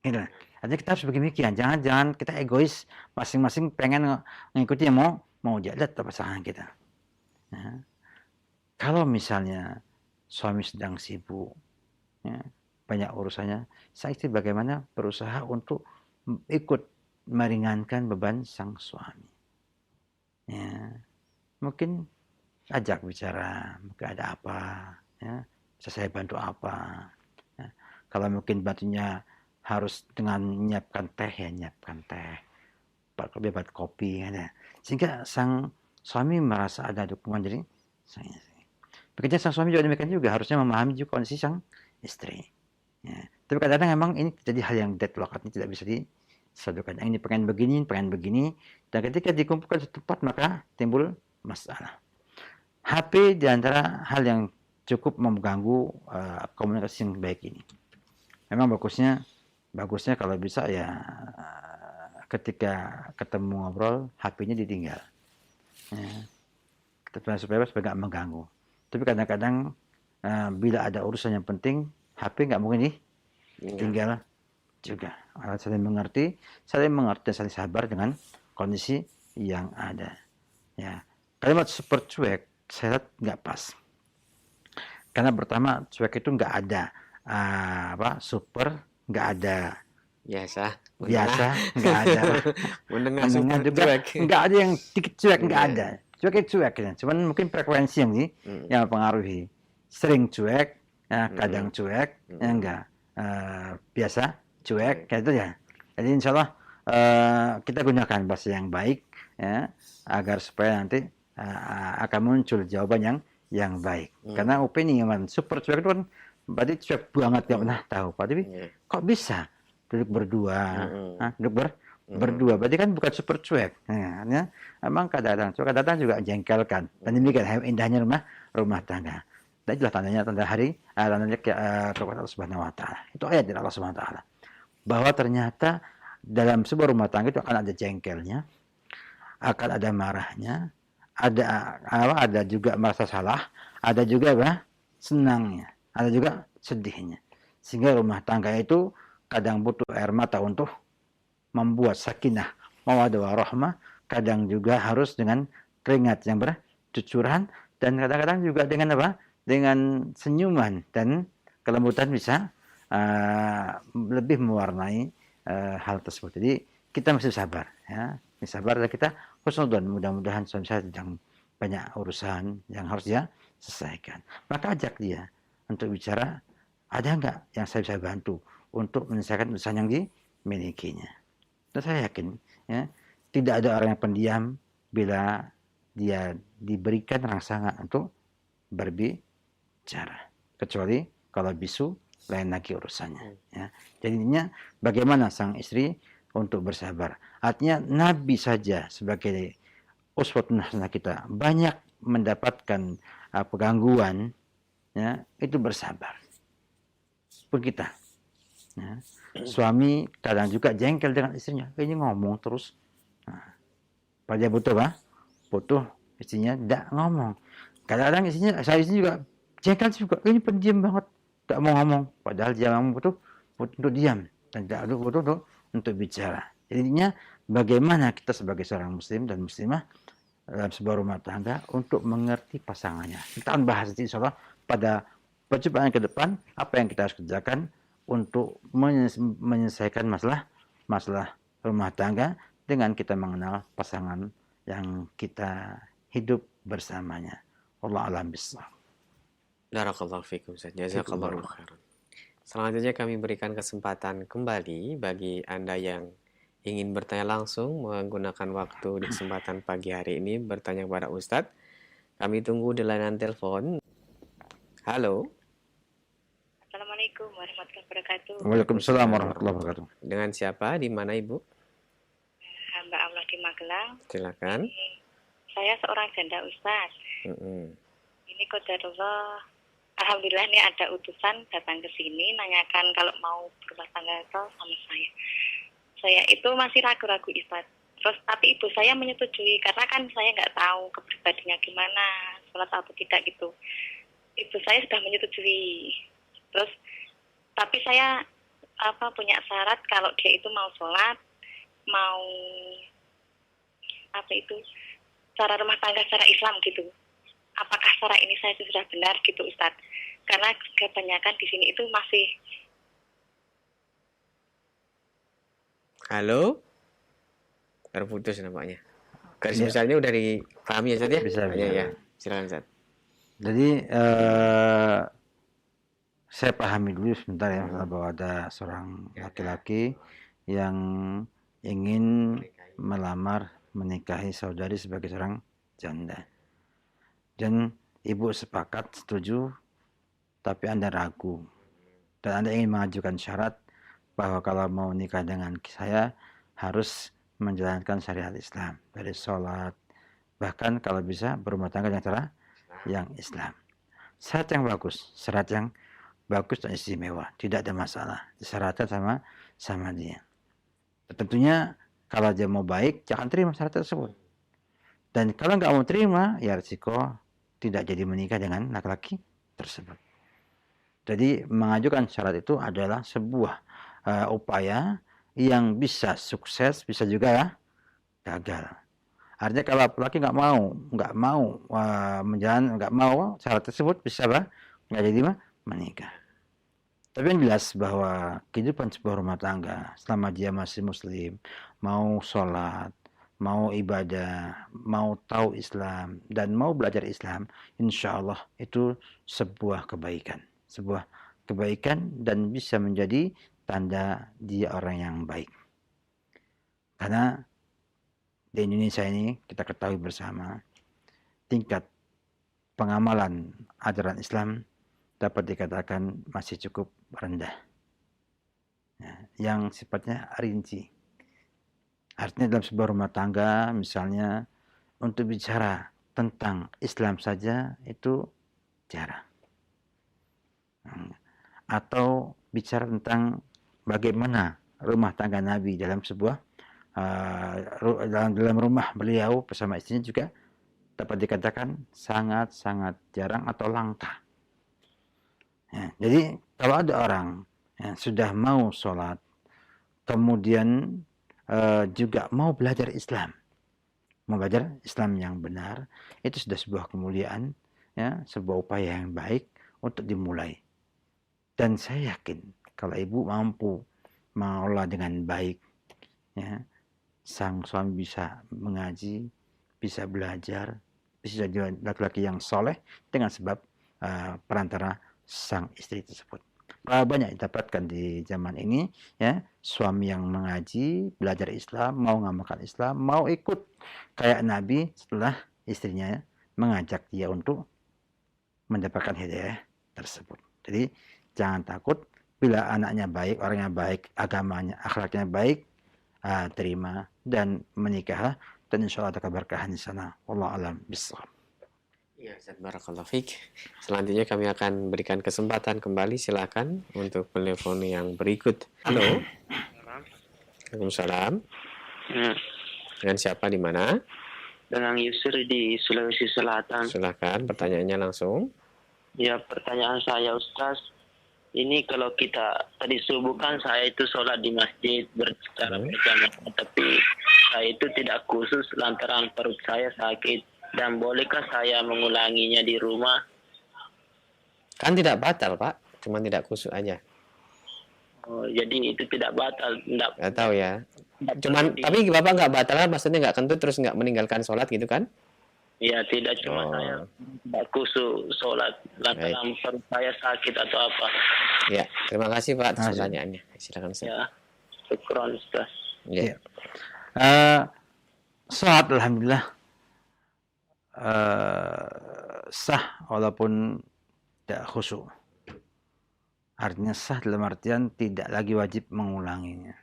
Gitu. Artinya kita harus begini, jangan kita egois, masing-masing pengen mengikuti yang mau jadi tetap pasangan kita. Nah, kalau misalnya suami sedang sibuk, ya, banyak urusannya, sang istri bagaimana berusaha untuk ikut meringankan beban sang suami. Ya, mungkin ajak bicara, mungkin ada apa, ya, bisa saya bantu apa. Ya. Kalau mungkin bantunya harus dengan menyiapkan teh, ya nyiapkan teh, buat kopi, ya. Sehingga sang suami merasa ada dukungan dari sang istri. Bekerja sang suami juga demikian juga, harusnya memahami juga kondisi sang istri. Ya. Tapi kadang-kadang memang ini jadi hal yang deadlock, artinya tidak bisa disatukan. Yang ini pengen begini, dan ketika dikumpulkan satu tempat maka timbul masalah. HP di antara hal yang cukup mengganggu komunikasi yang baik ini. Memang bagusnya kalau bisa ya ketika ketemu ngobrol HP-nya ditinggal. Ya. Supaya nggak mengganggu. Tapi kadang-kadang bila ada urusan yang penting, HP nggak mungkin ditinggal juga. Saling mengerti, saling saling sabar dengan kondisi yang ada. Ya. Kalimat super cuek saya lihat nggak pas. Karena pertama cuek itu nggak ada super, nggak ada biasa, nggak ada mendengar juga cuek. Nggak ada yang dikit cuek, nggak ada. Cuek ya. Cuman mungkin frekuensi yang mempengaruhi. Sering cuek, kadang cuek, enggak biasa cuek, kayak itu ya. Jadi insya Allah kita gunakan bahasa yang baik, ya, agar supaya nanti akan muncul jawaban yang baik. Karena opini yang super cuek itu kan berarti cuek banget, nggak pernah tahu. Tapi kok bisa duduk berdua, berdua, berarti kan bukan super cuek. Ya, emang kadang-kadang juga jengkelkan. Dan demikian indahnya rumah tangga. Dan itulah tandanya kepada Allah Subhanahu Wa Taala. Itu ayat dari Allah Subhanahu Wa Taala. Bahwa ternyata dalam sebuah rumah tangga itu akan ada jengkelnya, akan ada marahnya, ada juga merasa salah, ada juga senangnya, ada juga sedihnya. Sehingga rumah tangga itu kadang butuh air mata untuk membuat sakinah, mawaddah warahmah, kadang juga harus dengan keringat yang bercucuran, dan kadang-kadang juga dengan dengan senyuman dan kelembutan bisa lebih mewarnai hal tersebut. Jadi kita mesti sabar, ya. Sabar, dan kita husnudzon, mudah-mudahan suami saya sedang banyak urusan yang harus dia selesaikan. Maka ajak dia untuk bicara, ada nggak yang saya bisa bantu untuk menyelesaikan urusan yang dimilikinya. Dan saya yakin, ya, tidak ada orang yang pendiam bila dia diberikan rangsangan untuk berbicara, kecuali kalau bisu lain lagi urusannya. Ya. Jadinya bagaimana sang istri untuk bersabar. Artinya Nabi saja sebagai uswatun hasanah kita banyak mendapatkan gangguan, ya, itu bersabar. Pun kita, ya. Suami kadang juga jengkel dengan istrinya, ini ngomong terus. Pada butuh istrinya tidak ngomong. Kadang-kadang saya juga jengkel juga, ini pendiam banget, tidak mau ngomong. Padahal dia memang butuh untuk diam dan tidak butuh untuk bicara. Jadinya bagaimana kita sebagai seorang muslim dan muslimah dalam sebuah rumah tangga untuk mengerti pasangannya. Kita akan bahas insya Allah pada perjumpaan ke depan apa yang kita harus kerjakan untuk menyelesaikan masalah rumah tangga dengan kita mengenal pasangan yang kita hidup bersamanya. Allah alam bisawab. Barakallahu fikum, Ustaz. Jazakallahu khairan. Selanjutnya kami berikan kesempatan kembali bagi Anda yang ingin bertanya langsung menggunakan waktu di kesempatan pagi hari ini bertanya kepada Ustadz. Kami tunggu di layanan telepon. Halo. Assalamualaikum warahmatullahi wabarakatuh. Waalaikumsalam warahmatullahi wabarakatuh. Dengan siapa? Di mana Ibu? Hamba Allah di Magelang. Silakan. Saya seorang janda Ustaz. Ini qadarullah. Alhamdulillah ini ada utusan datang ke sini nanyakan kalau mau berumah tangga itu sama saya. Saya itu masih ragu-ragu Ustaz. Terus tapi ibu saya menyetujui karena kan saya nggak tahu kepribadiannya gimana, sholat atau tidak gitu. Ibu saya sudah menyetujui. Terus tapi saya punya syarat kalau dia itu mau sholat, mau cara rumah tangga secara Islam gitu. Apakah cara ini saya sudah benar gitu Ustaz? karena kebanyakan di sini itu masih. Halo? Terputus nampaknya. Garis Ya. besarnya udah dipahami ya Ustaz ya? Bisa. Ya. Silakan Ustaz. Jadi saya pahami dulu sebentar ya, bahwa ada seorang laki-laki yang ingin melamar menikahi saudari sebagai seorang janda. Dan ibu sepakat, setuju, tapi Anda ragu. Dan Anda ingin mengajukan syarat bahwa kalau mau nikah dengan saya harus menjalankan syariat Islam. Dari sholat, bahkan kalau bisa berumah tangga dengan cara yang Islam. Syarat yang bagus dan istimewa, tidak ada masalah. Syaratnya sama dia. Tentunya kalau dia mau baik, jangan terima syarat tersebut. Dan kalau nggak mau terima, ya risiko tidak jadi menikah dengan laki-laki tersebut. Jadi mengajukan syarat itu adalah sebuah upaya yang bisa sukses, bisa juga gagal. Artinya kalau laki nggak mau nggak mau syarat tersebut, bisa nggak jadi menikah. Tapi yang jelas bahwa kehidupan sebuah rumah tangga selama dia masih muslim, mau sholat, mau ibadah, mau tahu Islam, dan mau belajar Islam, insya Allah itu sebuah kebaikan. Sebuah kebaikan dan bisa menjadi tanda dia orang yang baik. Karena di Indonesia ini kita ketahui bersama, tingkat pengamalan ajaran Islam dapat dikatakan masih cukup rendah. Yang sifatnya rinci. Artinya dalam sebuah rumah tangga, misalnya untuk bicara tentang Islam saja itu jarang. Atau bicara tentang bagaimana rumah tangga Nabi dalam sebuah dalam rumah beliau bersama istrinya juga dapat dikatakan sangat-sangat jarang atau langka. Ya, jadi kalau ada orang yang sudah mau sholat, kemudian juga mau belajar Islam yang benar, itu sudah sebuah kemuliaan, ya, sebuah upaya yang baik untuk dimulai. Dan saya yakin kalau ibu mampu mengelola dengan baik, ya, sang suami bisa mengaji, bisa belajar, bisa jadi laki-laki yang soleh dengan sebab perantara sang istri tersebut. Banyak didapatkan di zaman ini, ya, suami yang mengaji, belajar Islam, mau ngamalkan Islam, mau ikut kayak Nabi setelah istrinya mengajak dia untuk mendapatkan hidayah tersebut. Jadi jangan takut bila anaknya baik, orangnya baik, agamanya, akhlaknya baik, terima dan menikah, dan insya Allah ada keberkahan di sana. Wallahu a'lam bishawab. Ya, Ustaz, barakallahu fiik. Selanjutnya kami akan berikan kesempatan kembali, silakan untuk telepon yang berikut. Halo. Waalaikumsalam. Dengan siapa di mana? Dengan Yusri di Sulawesi Selatan. Silakan pertanyaannya langsung. Ya, pertanyaan saya Ustaz, ini kalau kita tadi subuh kan saya itu sholat di masjid secara berjamaah, tapi saya itu tidak khusus lantaran perut saya sakit. Dan bolehkah saya mengulanginya di rumah? Kan tidak batal, Pak. Cuma tidak khusyuk aja. Oh, jadi itu tidak batal. Nggak tahu ya. Cuman, tapi Bapak nggak batal, maksudnya nggak kentut terus nggak meninggalkan sholat gitu kan? Ya, tidak cuma saya tidak khusyuk sholat lantaran perut saya sakit atau apa. Ya, terima kasih Pak atas pertanyaannya. Silakan Ustaz. Ya, syukron Ustaz. Ya. Sholat alhamdulillah sah walaupun tidak khusyuk. Artinya sah dalam artian tidak lagi wajib mengulanginya.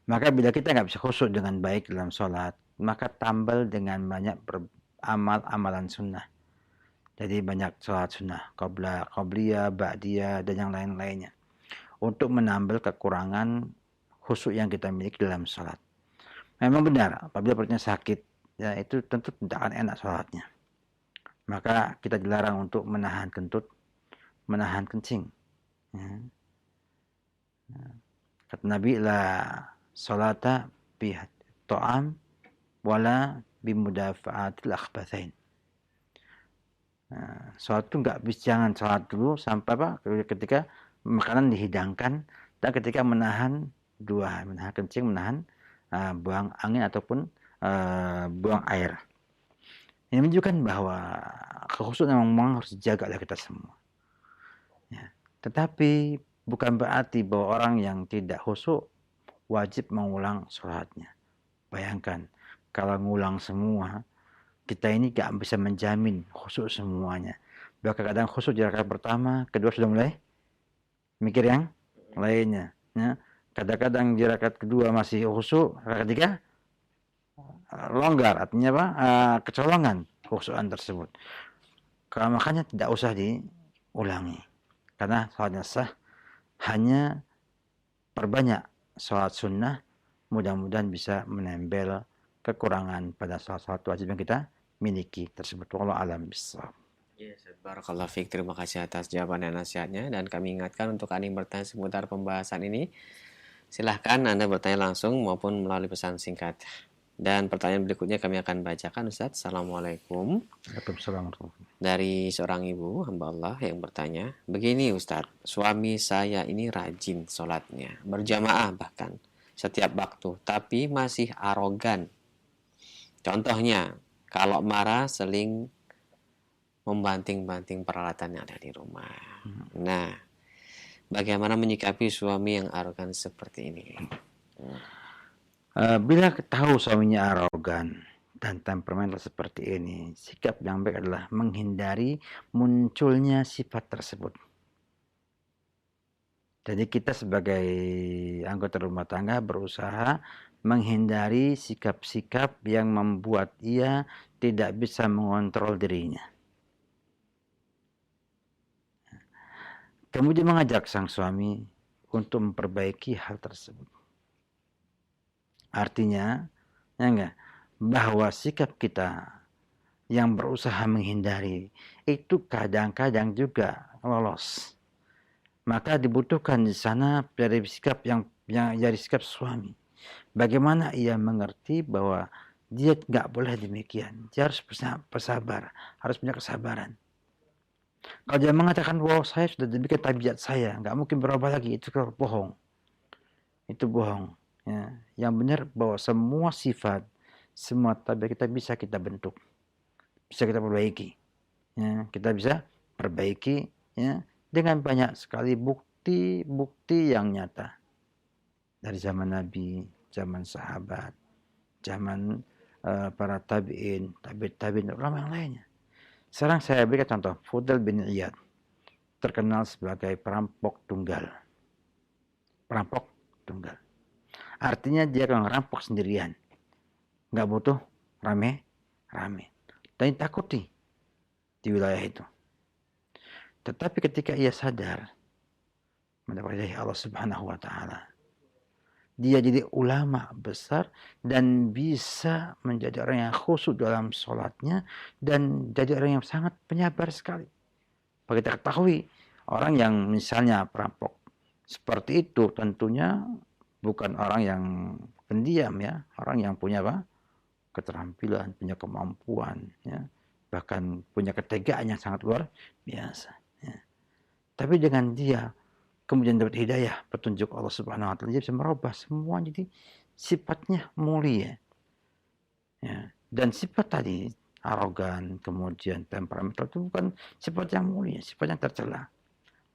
Maka bila kita nggak bisa khusyuk dengan baik dalam sholat, maka tambal dengan banyak amalan sunnah. Jadi banyak sholat sunnah, qobliyah, ba'diyah, dan yang lain-lainnya. Untuk menambal kekurangan khusyuk yang kita miliki dalam sholat. Memang benar, apabila perutnya sakit, ya itu tentu tidak akan enak sholatnya. Maka kita dilarang untuk menahan kentut, menahan kencing. Ya. Kata Nabi, la sholata bi ta'am wala bimudafa'atil akhbathain. Nah, sholat itu jangan sholat dulu sampai ketika makanan dihidangkan dan ketika menahan kencing, menahan buang angin ataupun buang air. Ini menunjukkan bahwa kekhusyukan memang harus dijaga oleh kita semua. Ya. Tetapi bukan berarti bahwa orang yang tidak khusyuk wajib mengulang sholatnya. Bayangkan kalau ngulang semua, kita ini gak bisa menjamin khusyuk semuanya. Bahkan kadang khusyuk di rakaat pertama, kedua sudah mulai mikir yang lainnya. Ya. Kadang-kadang di rakaat kedua masih khusyuk, rakaat ketiga longgar, artinya apa? Kecolongan khusyukan tersebut. Kalau makanya tidak usah diulangi. Karena sholatnya sah, hanya perbanyak sholat sunnah, mudah-mudahan bisa menempel kekurangan pada sholat wajib yang kita miliki tersebut. Wallahu a'lam bishawab. Yes, barakallahu fiik. Terima kasih atas jawaban dan nasihatnya. Dan kami ingatkan untuk Anda yang bertanya seputar pembahasan ini, silahkan Anda bertanya langsung maupun melalui pesan singkat. Dan pertanyaan berikutnya kami akan bacakan, Ustaz. Assalamualaikum. Waalaikumsalam. Dari seorang ibu, hamba Allah yang bertanya, begini Ustaz, suami saya ini rajin sholatnya, berjamaah bahkan, setiap waktu, tapi masih arogan. Contohnya, kalau marah seling membanting-banting peralatan yang ada di rumah. Nah, bagaimana menyikapi suami yang arogan seperti ini? Bila tahu suaminya arogan dan temperamental seperti ini, sikap yang baik adalah menghindari munculnya sifat tersebut. Jadi kita sebagai anggota rumah tangga berusaha menghindari sikap-sikap yang membuat ia tidak bisa mengontrol dirinya. Kemudian mengajak sang suami untuk memperbaiki hal tersebut. Artinya, ya enggak, bahwa sikap kita yang berusaha menghindari itu kadang-kadang juga lolos. Maka dibutuhkan di sana dari sikap yang dari sikap suami. Bagaimana ia mengerti bahwa dia nggak boleh demikian. Dia harus bersabar, harus punya kesabaran. Kalau dia mengatakan bahwa saya sudah demikian tabiat saya, nggak mungkin berubah lagi, itu bohong. Itu bohong. Ya. Yang benar bahwa semua sifat, semua tabiat kita bisa kita bentuk, bisa kita perbaiki. Ya. Kita bisa perbaiki ya, dengan banyak sekali bukti-bukti yang nyata. Dari zaman Nabi, zaman sahabat, zaman para tabi'in, tabi'in, ulama yang lainnya. Sekarang saya berikan contoh, Fudail bin Iyad, terkenal sebagai perampok tunggal. Perampok tunggal. Artinya dia kalau ngerampok sendirian. Nggak butuh rame. Dan takuti di wilayah itu. Tetapi ketika ia sadar mendapat Allah Subhanahu wa taala, dia jadi ulama besar dan bisa menjadi orang yang khusyuk dalam sholatnya dan jadi orang yang sangat penyabar sekali. Bagi kita ketahui, orang yang misalnya perampok seperti itu tentunya bukan orang yang pendiam ya, orang yang punya apa? Keterampilan, punya kemampuan, ya, bahkan punya ketegaan yang sangat luar biasa. Ya. Tapi dengan dia kemudian dapat hidayah, petunjuk Allah Subhanahu wa taala, dia bisa merubah semua jadi sifatnya mulia. Ya. Dan sifat tadi arogan, kemudian temperamental itu bukan sifat yang mulia, sifat yang tercela.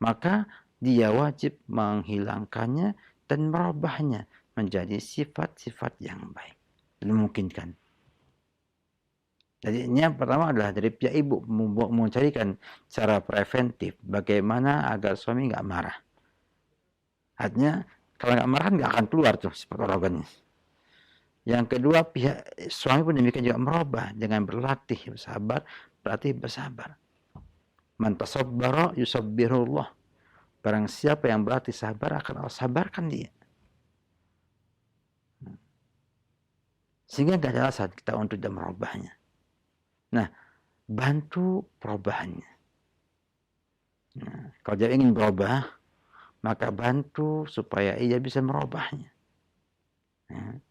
Maka dia wajib menghilangkannya dan merubahnya menjadi sifat-sifat yang baik. Dimungkinkan. Jadi ini yang pertama adalah dari pihak ibu mencarikan cara preventif bagaimana agar suami nggak marah. Artinya kalau nggak marah nggak akan keluar tuh sifat arogannya. Yang kedua, pihak suami pun demikian juga merubah dengan berlatih bersabar. Man tasabbara yusabbirullah. Barang siapa yang berlatih sabar akan Allah sabarkan dia. Sehingga nggak ada alasan kita untuk tidak merubahnya. Nah, bantu perubahannya. Nah, kalau dia ingin berubah, maka bantu supaya ia bisa merubahnya. Ya,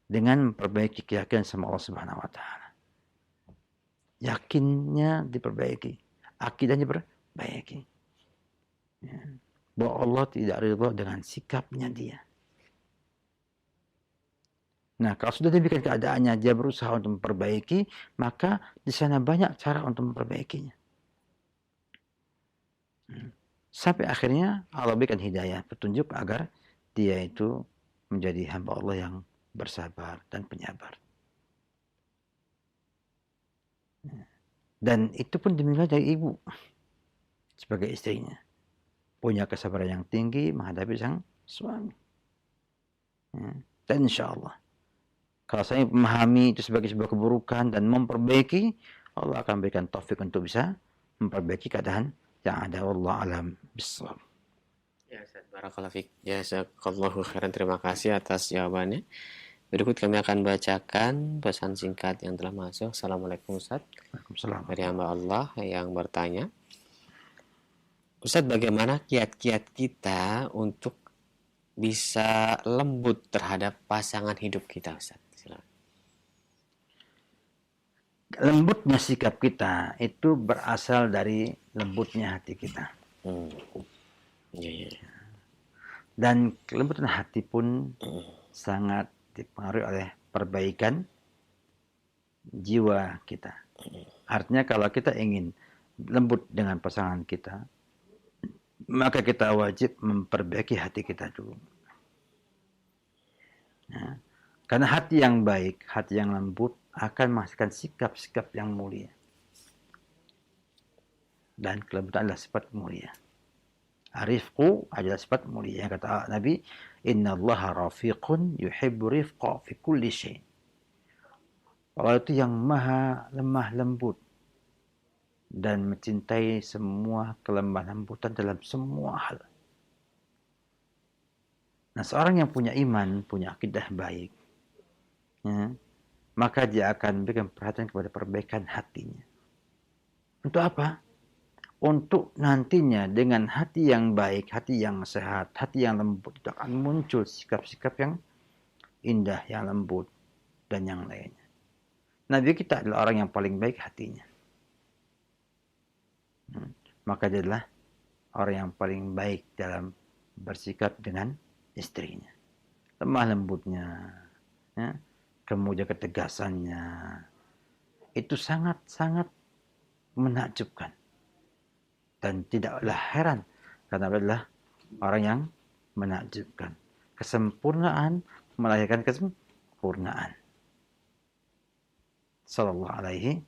dengan memperbaiki keyakinan sama Allah Subhanahu wa taala. yakinnya diperbaiki, akidahnya diperbaiki. Ya. Bahwa Allah tidak ridha dengan sikapnya dia. Nah, kalau sudah demikian keadaannya, dia berusaha untuk memperbaiki, maka di sana banyak cara untuk memperbaikinya. Sampai akhirnya Allah berikan hidayah, petunjuk agar dia itu menjadi hamba Allah yang bersabar dan penyabar. Dan itu pun dimulai dari ibu sebagai istrinya. Punya kesabaran yang tinggi menghadapi sang suami. Dan insya Allah, kalau saya memahami itu sebagai sebuah keburukan dan memperbaiki, Allah akan berikan taufik untuk bisa memperbaiki keadaan yang ada. Wallahu alam bissawab. Ya, Ustaz, barakallahu fiik. Jazakallahu khairan. Terima kasih atas jawabannya. Berikut kami akan bacakan pesan singkat yang telah masuk. Assalamualaikum Ustaz. Waalaikumsalam. Dari hamba Allah yang bertanya, Ustaz, bagaimana kiat-kiat kita untuk bisa lembut terhadap pasangan hidup kita, Ustaz? Silakan. Lembutnya sikap kita itu berasal dari lembutnya hati kita. Ya. Dan kelembutan hati pun sangat dipengaruhi oleh perbaikan jiwa kita. Artinya kalau kita ingin lembut dengan pasangan kita, maka kita wajib memperbaiki hati kita dulu. Ya. Karena hati yang baik, hati yang lembut akan menghasilkan sikap-sikap yang mulia. Dan kelembutan adalah sifat mulia. Rifqu adalah sifat mulia. Yang kata Nabi, Inna allaha rafiqun yuhibbu rifqa fi kulli syai'. Allah itu yang maha lemah lembut dan mencintai semua kelemah lembutan dalam semua hal. Nah, seorang yang punya iman, punya akidah baik, ya, maka dia akan berikan perhatian kepada perbaikan hatinya. Untuk apa? Untuk nantinya dengan hati yang baik, hati yang sehat, hati yang lembut, itu akan muncul sikap-sikap yang indah, yang lembut, dan yang lainnya. Nabi kita adalah orang yang paling baik hatinya. Maka dia adalah orang yang paling baik dalam bersikap dengan istrinya. Lemah lembutnya, ya, kemudian ketegasannya, itu sangat-sangat menakjubkan. Dan tidaklah heran, karena adalah orang yang menakjubkan. Kesempurnaan melahirkan kesempurnaan. Sallallahu alaihi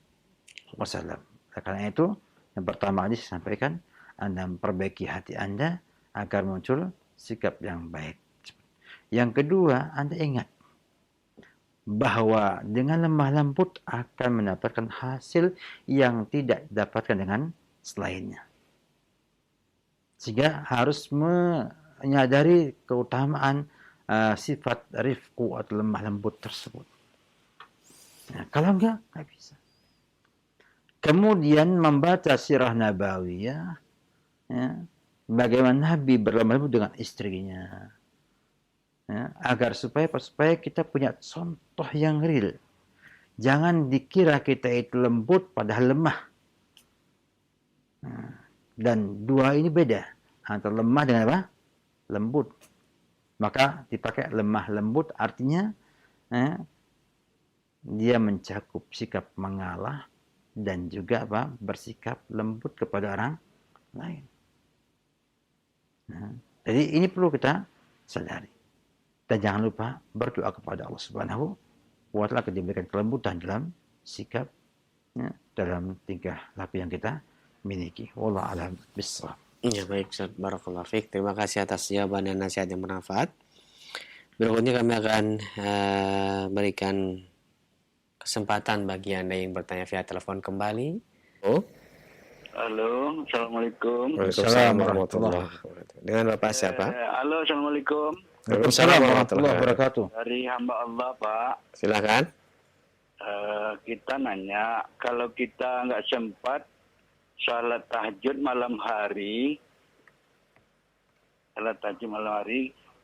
wasallam. Karena itu, yang pertama ini saya sampaikan, Anda memperbaiki hati Anda agar muncul sikap yang baik. Yang kedua, Anda ingat bahwa dengan lemah lembut akan mendapatkan hasil yang tidak didapatkan dengan selainnya. Sehingga harus menyadari keutamaan sifat rifqu atau lemah lembut tersebut. Nah, kalau enggak bisa. Kemudian membaca sirah nabawiyah, ya, bagaimana Nabi berlemah lembut dengan istrinya, ya, agar supaya kita punya contoh yang real. Jangan dikira kita itu lembut padahal lemah. Dan dua ini beda, antara lemah dengan apa? Lembut. Maka dipakai lemah lembut artinya dia mencakup sikap mengalah dan juga apa? Bersikap lembut kepada orang lain. Nah, jadi ini perlu kita sadari. Dan jangan lupa berdoa kepada Allah Subhanahu wa Ta'ala agar diberikan kelembutan dalam sikap, ya, dalam tingkah laku yang kita miliki. Wallahu a'lam bishawab. Ya, baik Ustaz, barakallahu fiik. Terima kasih atas jawaban dan nasihat yang bermanfaat. Berikutnya kami akan berikan kesempatan bagi Anda yang bertanya via telepon kembali. Halo, Assalamualaikum. Waalaikumsalam warahmatullahi wabarakatuh. Dengan Bapak siapa? Halo, Assalamualaikum. Waalaikumsalam warahmatullahi wabarakatuh. Dari hamba Allah, Pak. Silakan. Kita nanya, kalau kita nggak sempat salat tahajud malam hari,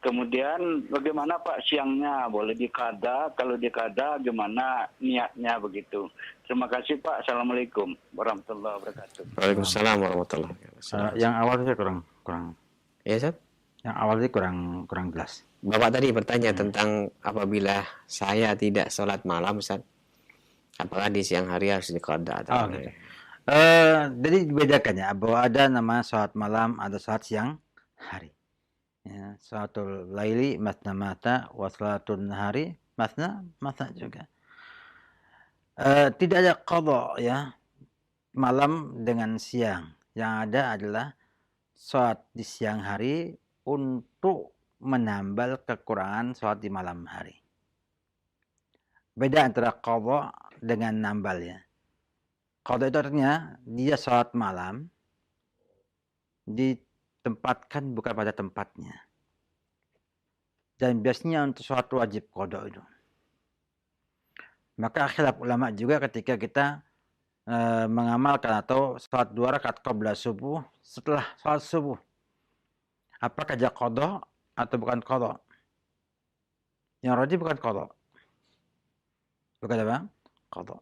Kemudian bagaimana Pak siangnya? Boleh dikada? Kalau dikada gimana niatnya begitu? Terima kasih Pak. Assalamualaikum warahmatullahi wabarakatuh. Waalaikumsalam warahmatullahi wabarakatuh. Yang awal saya kurang Ya, Ustaz? yang awal itu kurang jelas. Bapak tadi bertanya tentang apabila saya tidak sholat malam, Ustaz, apakah di siang hari harus diqada atau Gitu. Jadi dibedakan ya, bahwa ada nama sholat malam, ada sholat siang hari. Ya, sholatul laili masna mata, wa sholatul nahari masna juga. Tidak ada qadha ya, malam dengan siang. Yang ada adalah sholat di siang hari untuk menambal kekurangan sholat di malam hari. Beda antara qadha dengan nambal ya. Qadha itu artinya dia sholat malam ditempatkan bukan pada tempatnya. Dan biasanya untuk sholat wajib qadha itu. Maka khilaf ulama juga ketika kita mengamalkan atau sholat 2 rakaat qabla subuh setelah sholat subuh. Apakah dia qadha atau bukan qadha? Yang rajih bukan qadha. Bukan apa? Qadha.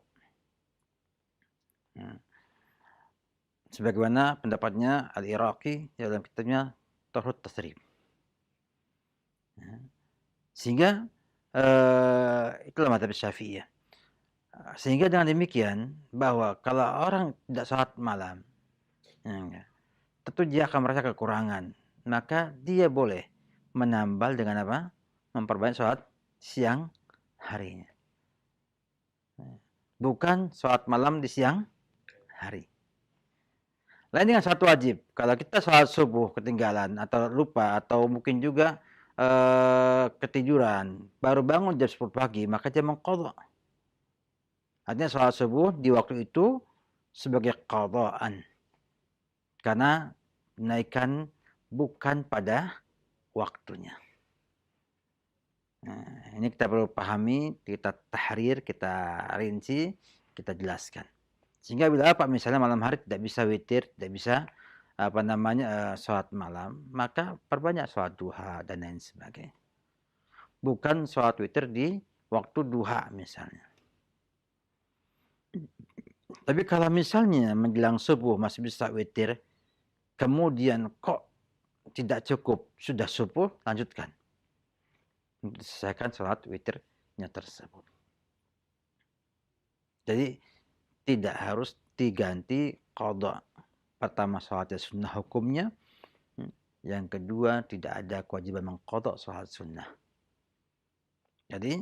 Sebagaimana pendapatnya Al-Iraqi dalam kitabnya Tauhid Tasrif. Sehingga itulah mazhab Syafi'iyah. Sehingga dengan demikian bahwa kalau orang tidak sholat malam, tentu dia akan merasa kekurangan. Maka dia boleh menambal dengan apa? Memperbanyak sholat siang harinya. Bukan sholat malam di siang hari. Lain dengan sholat wajib. Kalau kita sholat subuh ketinggalan atau lupa atau mungkin juga ketiduran, baru bangun jam 10 pagi, maka dia mengqadha. Artinya sholat subuh di waktu itu sebagai qadhaan. Karena menaikkan bukan pada waktunya. Nah, ini kita perlu pahami, kita tahrir, kita rinci, kita jelaskan. Sehingga bila Pak misalnya malam hari tidak bisa witir, tidak bisa sholat malam, maka perbanyak sholat duha dan lain sebagainya. Bukan sholat witir di waktu duha misalnya. Tapi kalau misalnya menjelang subuh masih bisa witir, kemudian kok tidak cukup, sudah subuh, lanjutkan. Untuk selesaikan sholat witirnya tersebut. Jadi tidak harus diganti qadha. Pertama sholatnya sunnah hukumnya. Yang kedua tidak ada kewajiban mengqadha sholat sunnah. Jadi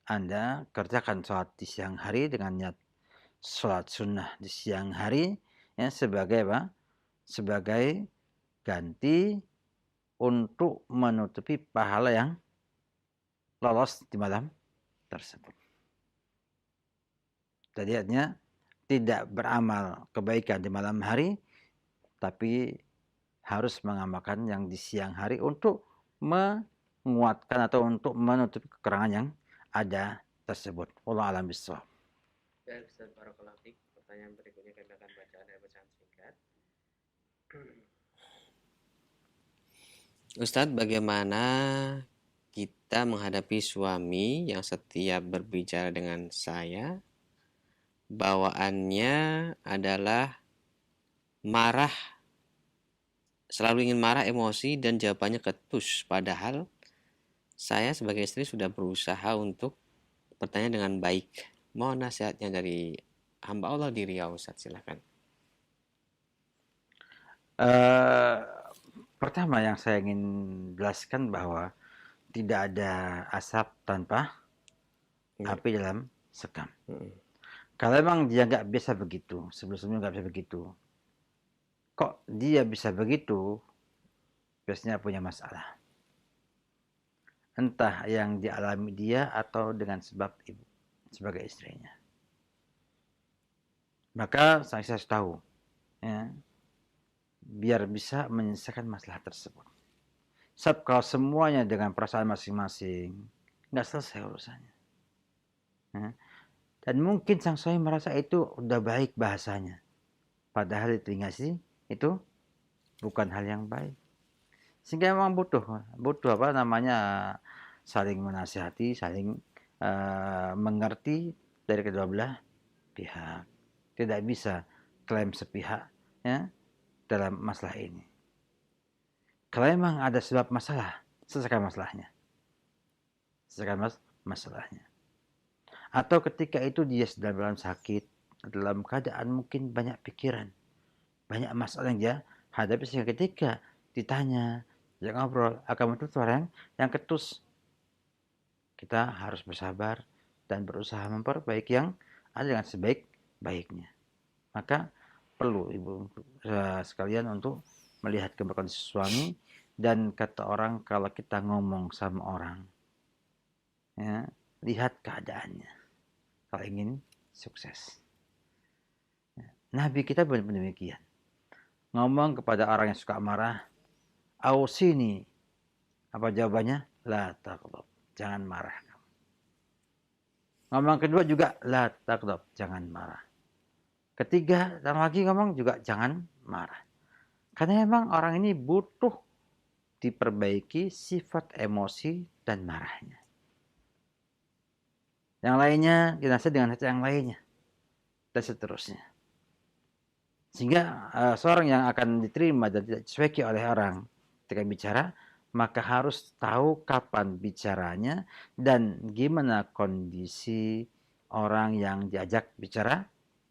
Anda kerjakan sholat di siang hari dengan niat sholat sunnah di siang hari ya, sebagai apa? Sebagai ganti untuk menutupi pahala yang lolos di malam tersebut. Jadi artinya tidak beramal kebaikan di malam hari, tapi harus mengamalkan yang di siang hari untuk menguatkan atau untuk menutupi kekurangan yang ada tersebut. Wallahu a'lam bishawab. Ya, Ustaz Barakallahu Fik. Pertanyaan berikutnya kami akan baca ada bacaan singkat. Ustadz, bagaimana kita menghadapi suami yang setiap berbicara dengan saya, bawaannya adalah marah, selalu ingin marah, emosi, dan jawabannya ketus. Padahal saya sebagai istri sudah berusaha untuk bertanya dengan baik. Mohon nasihatnya dari hamba Allah di Riau, Ustaz. Silakan. Pertama yang saya ingin jelaskan bahwa tidak ada asap tanpa api dalam sekam. Kalau memang dia nggak biasa begitu, sebelum-sebelumnya nggak bisa begitu, kok dia bisa begitu, biasanya punya masalah. Entah yang dialami dia atau dengan sebab ibu sebagai istrinya. Maka saya harus tahu, ya, biar bisa menyelesaikan masalah tersebut. Sebab kalau semuanya dengan perasaan masing-masing, nggak selesai urusannya. Ya. Dan mungkin sang suami merasa itu udah baik bahasanya. Padahal di telinga sih itu bukan hal yang baik. Sehingga memang butuh apa namanya, saling menasihati, saling mengerti dari kedua belah pihak. Tidak bisa klaim sepihak ya dalam masalah ini. Kalau memang ada sebab masalah, selesaikan masalahnya. Selesaikan masalahnya. Atau ketika itu dia sedang dalam sakit, dalam keadaan mungkin banyak pikiran, banyak masalah yang dia hadapi, sehingga ketika ditanya, dia ngobrol, akan muncul suara yang ketus. Kita harus bersabar dan berusaha memperbaiki yang ada dengan sebaik-baiknya. Maka perlu ibu sekalian untuk melihat kondisi suami, dan kata orang kalau kita ngomong sama orang, ya, lihat keadaannya kalau ingin sukses. Nabi kita benar-benar demikian. Ngomong kepada orang yang suka marah, ausini. Apa jawabannya? La taghdab. Jangan marah. Ngomong kedua juga, la taghdab. Jangan marah. Ketiga, dan lagi ngomong juga, jangan marah. Karena memang orang ini butuh diperbaiki sifat emosi dan marahnya. Yang lainnya, dinasihati dengan yang lainnya. Dan seterusnya. Sehingga seorang yang akan diterima dan tidak dicueki oleh orang ketika bicara, maka harus tahu kapan bicaranya dan gimana kondisi orang yang diajak bicara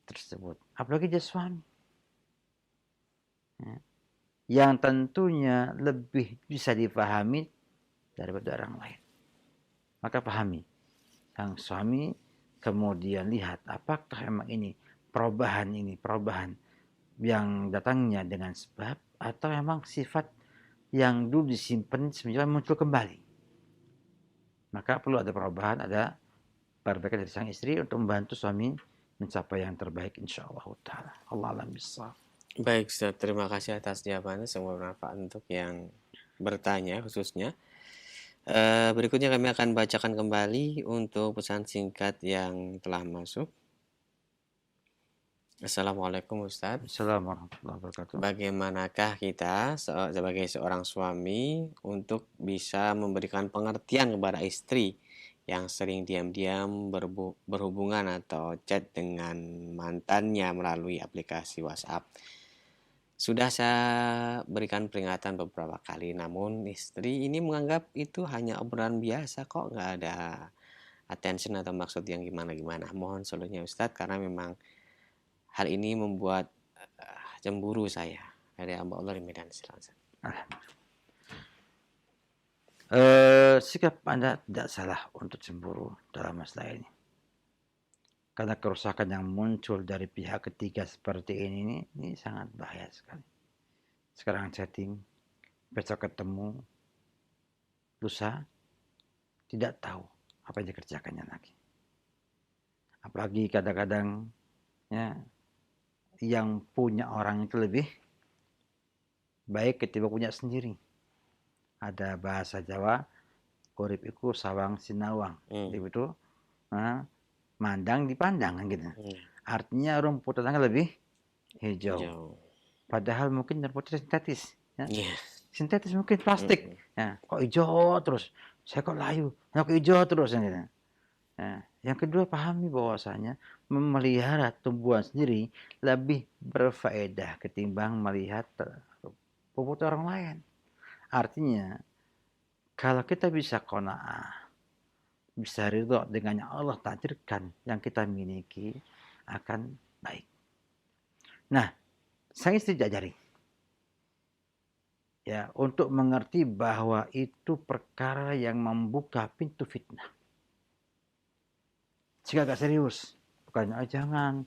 tersebut. Apalagi dia suami. Ya. Yang tentunya lebih bisa dipahami daripada orang lain. Maka pahami. Sang suami kemudian lihat apakah memang ini perubahan yang datangnya dengan sebab, atau memang sifat yang dulu disimpan sebenarnya muncul kembali. Maka perlu ada perubahan, ada perbaikan dari sang istri untuk membantu suami mencapai yang terbaik insyaallah taala. Allah alam bissawab. Baik, Ustaz, terima kasih atas jawabannya, semoga bermanfaat untuk yang bertanya khususnya. Berikutnya kami akan bacakan kembali untuk pesan singkat yang telah masuk. Assalamualaikum Ustaz. Assalamualaikum warahmatullahi wabarakatuh. Bagaimanakah kita sebagai seorang suami untuk bisa memberikan pengertian kepada istri yang sering diam-diam berhubungan atau chat dengan mantannya melalui aplikasi WhatsApp? Sudah saya berikan peringatan beberapa kali, namun istri ini menganggap itu hanya obrolan biasa kok, nggak ada attention atau maksud yang gimana-gimana. Mohon solusinya Ustadz, karena memang hal ini membuat cemburu saya. Dari hamba Allah di Medan. Silakan. Sikap Anda tidak salah untuk cemburu dalam masalah ini. Karena kerusakan yang muncul dari pihak ketiga seperti ini sangat bahaya sekali. Sekarang chatting, besok ketemu, lusa tidak tahu apa yang dikerjakannya lagi. Apalagi kadang-kadang ya, yang punya orang itu lebih baik ketimbang punya sendiri. Ada bahasa Jawa, urip iku sawang sinawang. Itu mandang dipandang gitu. Artinya rumput tetangga lebih hijau. Padahal mungkin rumputnya sintetis. Ya. Sintetis mungkin plastik. Ya, kok hijau terus? Saya kok layu? Kok hijau terus? Gitu. Nah, yang kedua, pahami bahwasanya memelihara tumbuhan sendiri lebih berfaedah ketimbang melihat rumput orang lain. Artinya, kalau kita bisa qanaah, bisa ridho dengan yang Allah takdirkan yang kita miliki, akan baik. Nah, sang istri diajari ya untuk mengerti bahwa itu perkara yang membuka pintu fitnah. Jika agak serius, bukannya jangan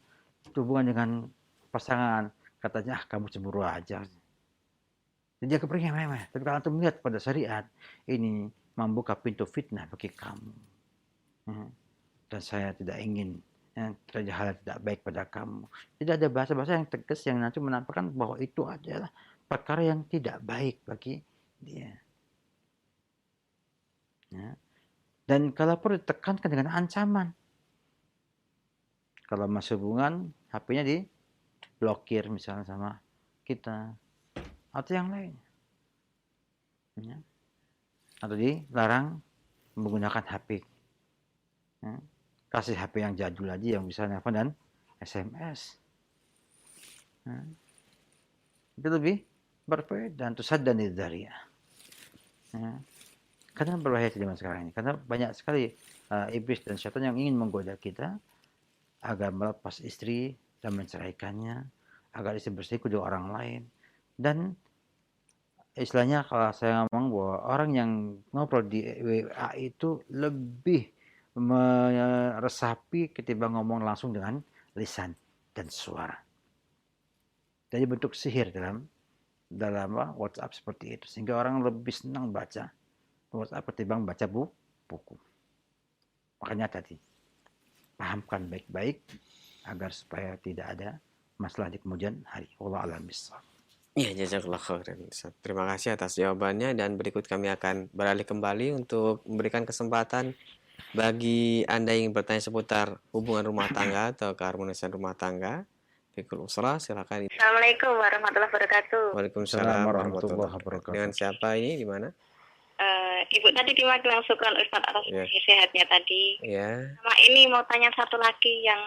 hubungan dengan pasangan, katanya kamu cemburu aja. Jadi dia kepengen memang. Tapi kalau antum melihat pada syariat, ini membuka pintu fitnah bagi kamu. Dan saya tidak ingin terjadi hal yang tidak baik pada kamu. Tidak ada bahasa-bahasa yang tegas yang nanti menampakkan bahwa itu adalah perkara yang tidak baik bagi dia. Ya. Dan kalau perlu ditekankan dengan ancaman. Kalau masuk hubungan, HP-nya diblokir misalnya sama kita. Atau yang lain. Ya. Atau dilarang menggunakan HP. Ya. Kasih HP yang jadul aja yang bisa nelpon dan SMS. Ya. Itu lebih berbeda dan tusaddan lidz-dzari'ah. Ya. Karena berbahaya di zaman sekarang ini. Karena banyak sekali iblis dan syaitan yang ingin menggoda kita agar melepas istri dan menceraikannya, agar istri berselingkuh dengan orang lain. Dan istilahnya kalau saya ngomong bahwa orang yang ngobrol di WA itu lebih meresapi ketimbang ngomong langsung dengan lisan dan suara. Jadi bentuk sihir dalam WhatsApp seperti itu, sehingga orang lebih senang baca WhatsApp ketimbang baca buku. Makanya tadi pahamkan baik-baik agar supaya tidak ada masalah di kemudian hari. Wallahu a'lam bishawab. Ya, jazakallah khairan. Ustaz. Terima kasih atas jawabannya dan berikut kami akan beralih kembali untuk memberikan kesempatan bagi Anda yang bertanya seputar hubungan rumah tangga atau keharmonisan rumah tangga. Fikul Usra, silakan. Assalamualaikum warahmatullahi wabarakatuh. Waalaikumsalam Assalamualaikum warahmatullahi warahmatullahi wabarakatuh. wabarakatuh. Dengan siapa ini? Di mana? Ibu tadi di Magelang, syukran Ustaz atas Ya. sehatnya tadi. Ya. Sama ini mau tanya satu lagi yang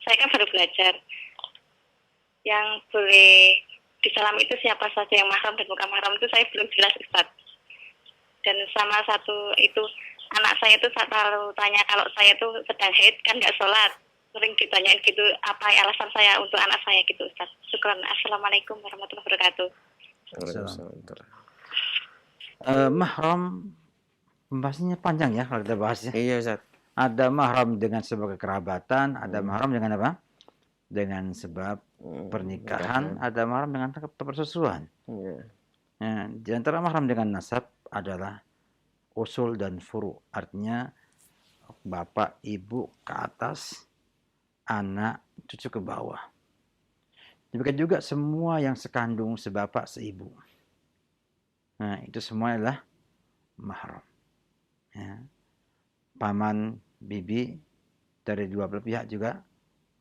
saya kan baru belajar. Yang boleh disalam itu siapa saja, yang mahram dan bukan mahram itu saya belum jelas Ustaz. Dan sama satu itu anak saya itu selalu tanya kalau saya itu sedang haid kan nggak sholat. Sering ditanyain gitu apa alasan saya untuk anak saya gitu Ustaz. Syukran. Assalamualaikum warahmatullahi wabarakatuh. Waalaikumsalam. Mahram pembahasannya panjang ya kalau kita bahas ya. Iya, Ustaz. Ada mahram dengan sebab kekerabatan, ada mahram dengan apa? Dengan sebab pernikahan, ada mahram dengan persesuaian. Iya. Ya, di antara mahram dengan nasab adalah usul dan furu. Artinya bapak, ibu ke atas, anak, cucu ke bawah. Demikian juga semua yang sekandung, sebapak, seibu. Nah, itu semua adalah mahram. Ya. Paman, bibi dari dua belah pihak juga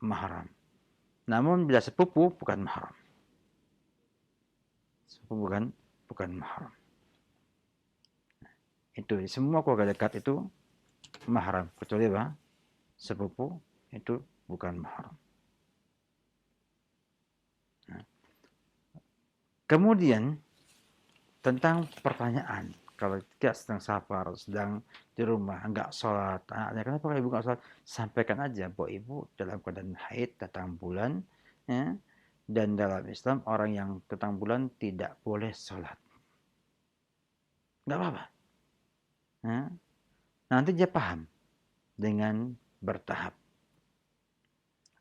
mahram. Namun bila sepupu bukan mahram. Sepupu bukan mahram. Itu semua keluarga dekat itu mahram, kecuali apa? Sepupu itu bukan mahram. Nah. Kemudian tentang pertanyaan, kalau dia sedang safar, sedang di rumah, enggak sholat, anaknya kenapa ibu enggak sholat? Sampaikan aja bahwa ibu dalam keadaan haid, datang bulan, ya, dan dalam Islam orang yang datang bulan tidak boleh sholat. Enggak apa-apa. Ya. Nanti dia paham dengan bertahap.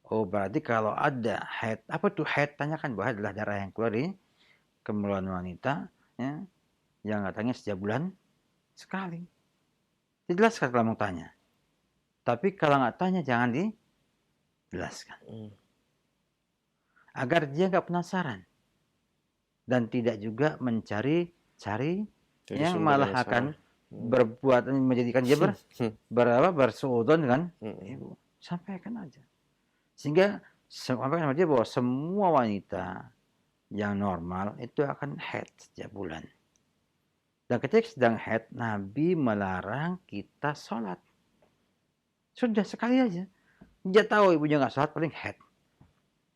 Oh, berarti kalau ada haid, apa itu haid? Tanyakan bahwa adalah darah yang keluar di kemaluan wanita, ya, yang datangnya setiap bulan sekali. Dijelaskan kalau mau tanya. Tapi kalau nggak tanya jangan dijelaskan. Agar dia nggak penasaran. Dan tidak juga mencari-cari yang malah akan berbuat menjadikan dia bersuudzon dengan ibu. Sampaikan aja. Sehingga sampaikan sama dia bahwa semua wanita yang normal itu akan haid setiap bulan. Dan ketika sedang haid, Nabi melarang kita sholat. Sudah sekali aja. Dia tahu ibunya nggak sholat, paling haid.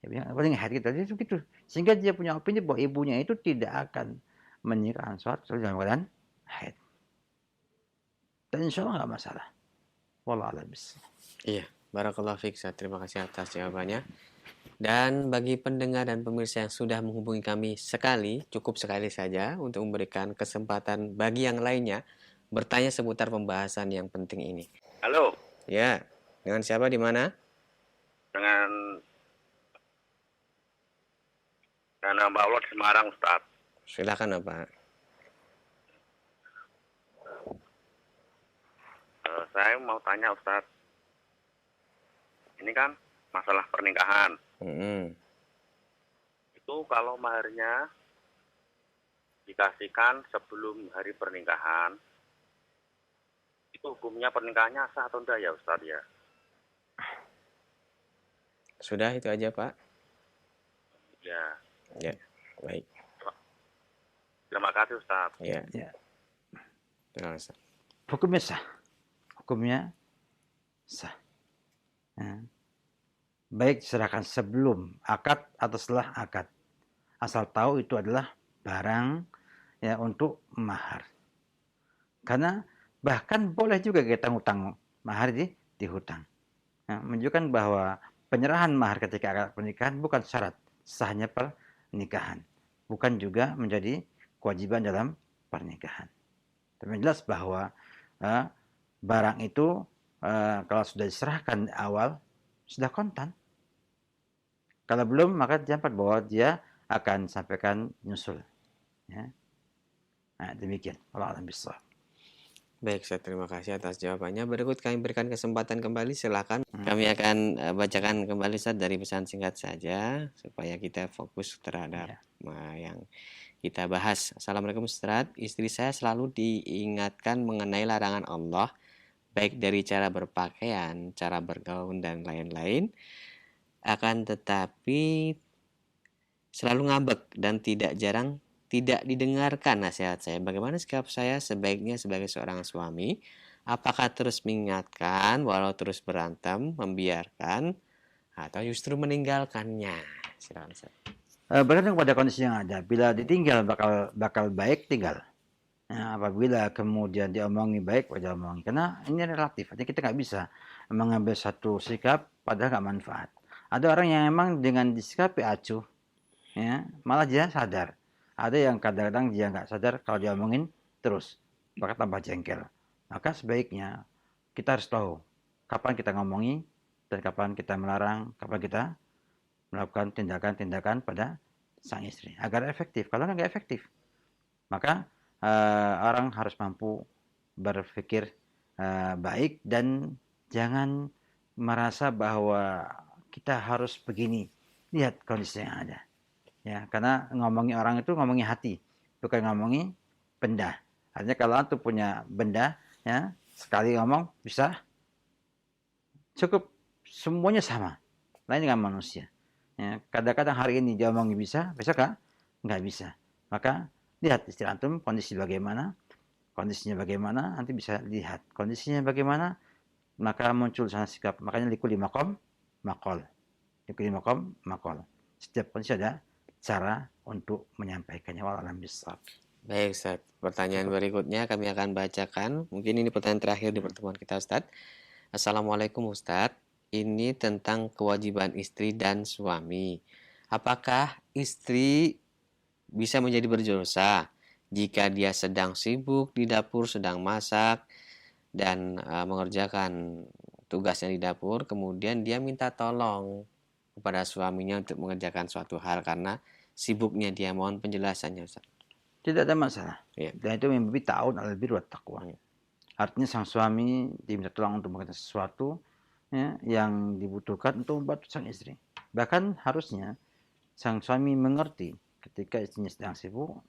Ibunya paling haid gitu. Sehingga dia punya opini bahwa ibunya itu tidak akan menyikakan sholat dalam keadaan haid. Dan insya Allah nggak masalah. Wallahu a'lam bishawab. Iya, barakallahu fiik. Terima kasih atas jawabannya. Dan bagi pendengar dan pemirsa yang sudah menghubungi kami cukup sekali saja untuk memberikan kesempatan bagi yang lainnya bertanya seputar pembahasan yang penting ini. Halo. Ya, dengan siapa di mana? Dengan Mbak Allah di Semarang, Ustaz. Silakan, Pak. Saya mau tanya, Ustaz. Ini kan masalah pernikahan. Itu kalau maharnya dikasihkan sebelum hari pernikahan, itu hukumnya pernikahannya sah atau enggak ya Ustaz ya? Sudah itu aja, Pak. Ya. Ya, baik. Terima kasih Ustaz. Ya. Betul, Ustaz. Hukumnya sah. Hukumnya sah. Ya. Baik diserahkan sebelum akad atau setelah akad. Asal tahu itu adalah barang ya untuk mahar. Karena bahkan boleh juga kita hutang mahar di hutang. Ya, menunjukkan bahwa penyerahan mahar ketika akad pernikahan bukan syarat sahnya pernikahan. Bukan juga menjadi kewajiban dalam pernikahan. Tapi jelas bahwa barang itu kalau sudah diserahkan di awal sudah kontan. Kalau belum maka jangan bahwa dia akan sampaikan nyusul. Ya. Nah, demikian. Wallahu a'lam bishawab. Baik, Ustaz, terima kasih atas jawabannya. Berikut kami berikan kesempatan kembali, silakan. Kami akan bacakan kembali, Ustaz, dari pesan singkat saja supaya kita fokus terhadap yang kita bahas. Assalamualaikum Ustaz, istri saya selalu diingatkan mengenai larangan Allah, baik dari cara berpakaian, cara bergaul, dan lain-lain. Akan tetapi selalu ngambek dan tidak didengarkan nasihat saya. Bagaimana sikap saya sebaiknya sebagai seorang suami? Apakah terus mengingatkan walau terus berantem, membiarkan, atau justru meninggalkannya? Silakan, Ustaz. Bergantung pada kondisi yang ada. Bila ditinggal bakal baik, tinggal. Nah, apabila kemudian diomongi baik, wajar omongi. Karena ini relatif. Artinya kita nggak bisa mengambil satu sikap padahal nggak manfaat. Ada orang yang emang dengan disikapi acuh, ya, malah dia sadar. Ada yang kadang-kadang dia nggak sadar kalau diomongin terus, maka tambah jengkel. Maka sebaiknya kita harus tahu kapan kita ngomongi dan kapan kita melarang, kapan kita melakukan tindakan-tindakan pada sang istri agar efektif. Kalau nggak efektif, maka orang harus mampu berpikir baik dan jangan merasa bahwa kita harus begini. Lihat kondisi yang ada. Ya, karena ngomongi orang itu ngomongi hati, bukan ngomongi benda. Artinya kalau antum punya benda, ya, sekali ngomong bisa cukup semuanya sama. Lain dengan manusia. Ya, kadang-kadang hari ini dia omongi bisa, besok nggak bisa. Maka lihat istri antum kondisi bagaimana, kondisinya bagaimana, nanti bisa lihat kondisinya bagaimana, maka muncul sana sikap. Makanya likuli makom makol, likuli makom makol. Setiap kondisi ada cara untuk menyampaikannya. Wallahu bishawab. Baik, Ustaz. Pertanyaan berikutnya kami akan bacakan. Mungkin ini pertanyaan terakhir di pertemuan kita, Ustaz. Assalamualaikum, Ustaz. Ini tentang kewajiban istri dan suami. Apakah istri bisa menjadi berdosa jika dia sedang sibuk di dapur, sedang masak, dan mengerjakan tugasnya di dapur, kemudian dia minta tolong kepada suaminya untuk mengerjakan suatu hal karena sibuknya dia? Mohon penjelasannya, Ustaz. Tidak ada masalah. Ya. Dan itu memberi ta'awun 'alal birri wat taqwa. Artinya sang suami diminta tolong untuk mengerjakan sesuatu ya, yang dibutuhkan untuk membantu sang istri. Bahkan harusnya sang suami mengerti ketika istrinya sedang sibuk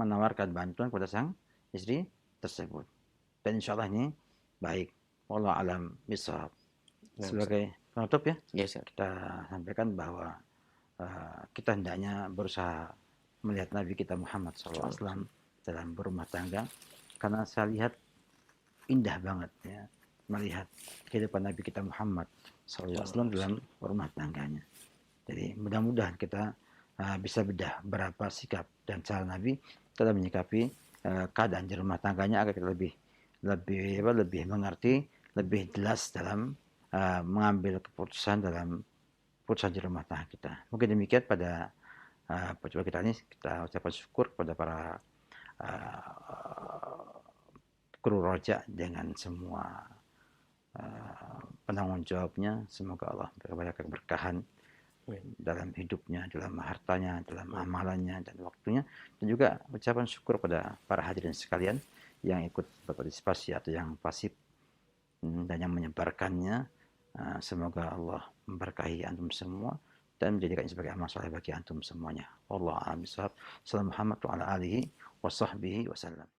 menawarkan bantuan kepada sang istri tersebut. Dan insya Allah ini baik. Wallahu a'lam bishawab. Sebagai penutup ya, kita sampaikan bahwa kita hendaknya berusaha melihat Nabi kita Muhammad SAW dalam berumah tangga, karena saya lihat indah banget ya melihat kehidupan Nabi kita Muhammad SAW dalam berumah tangganya. Jadi mudah-mudahan kita bisa bedah berapa sikap dan cara Nabi dalam menyikapi keadaan di rumah tangganya agar kita lebih mengerti, lebih jelas dalam mengambil keputusan dalam putusan di rumah tangga kita. Mungkin demikian pada perjumpaan kita ini. Kita ucapkan syukur kepada para kru Roja dengan semua penanggung jawabnya. Semoga Allah memberikan keberkahan dalam hidupnya, dalam hartanya, dalam amalannya dan waktunya. Dan juga ucapan syukur pada para hadirin sekalian yang ikut berpartisipasi atau yang pasif dan yang menyebarkannya. Semoga Allah memberkahi antum semua dan menjadikannya sebagai amal saleh bagi antum semuanya. Wallahu a'lam bishawab. Sallallahu Muhammad wa ala alihi wa sahbihi wasallam.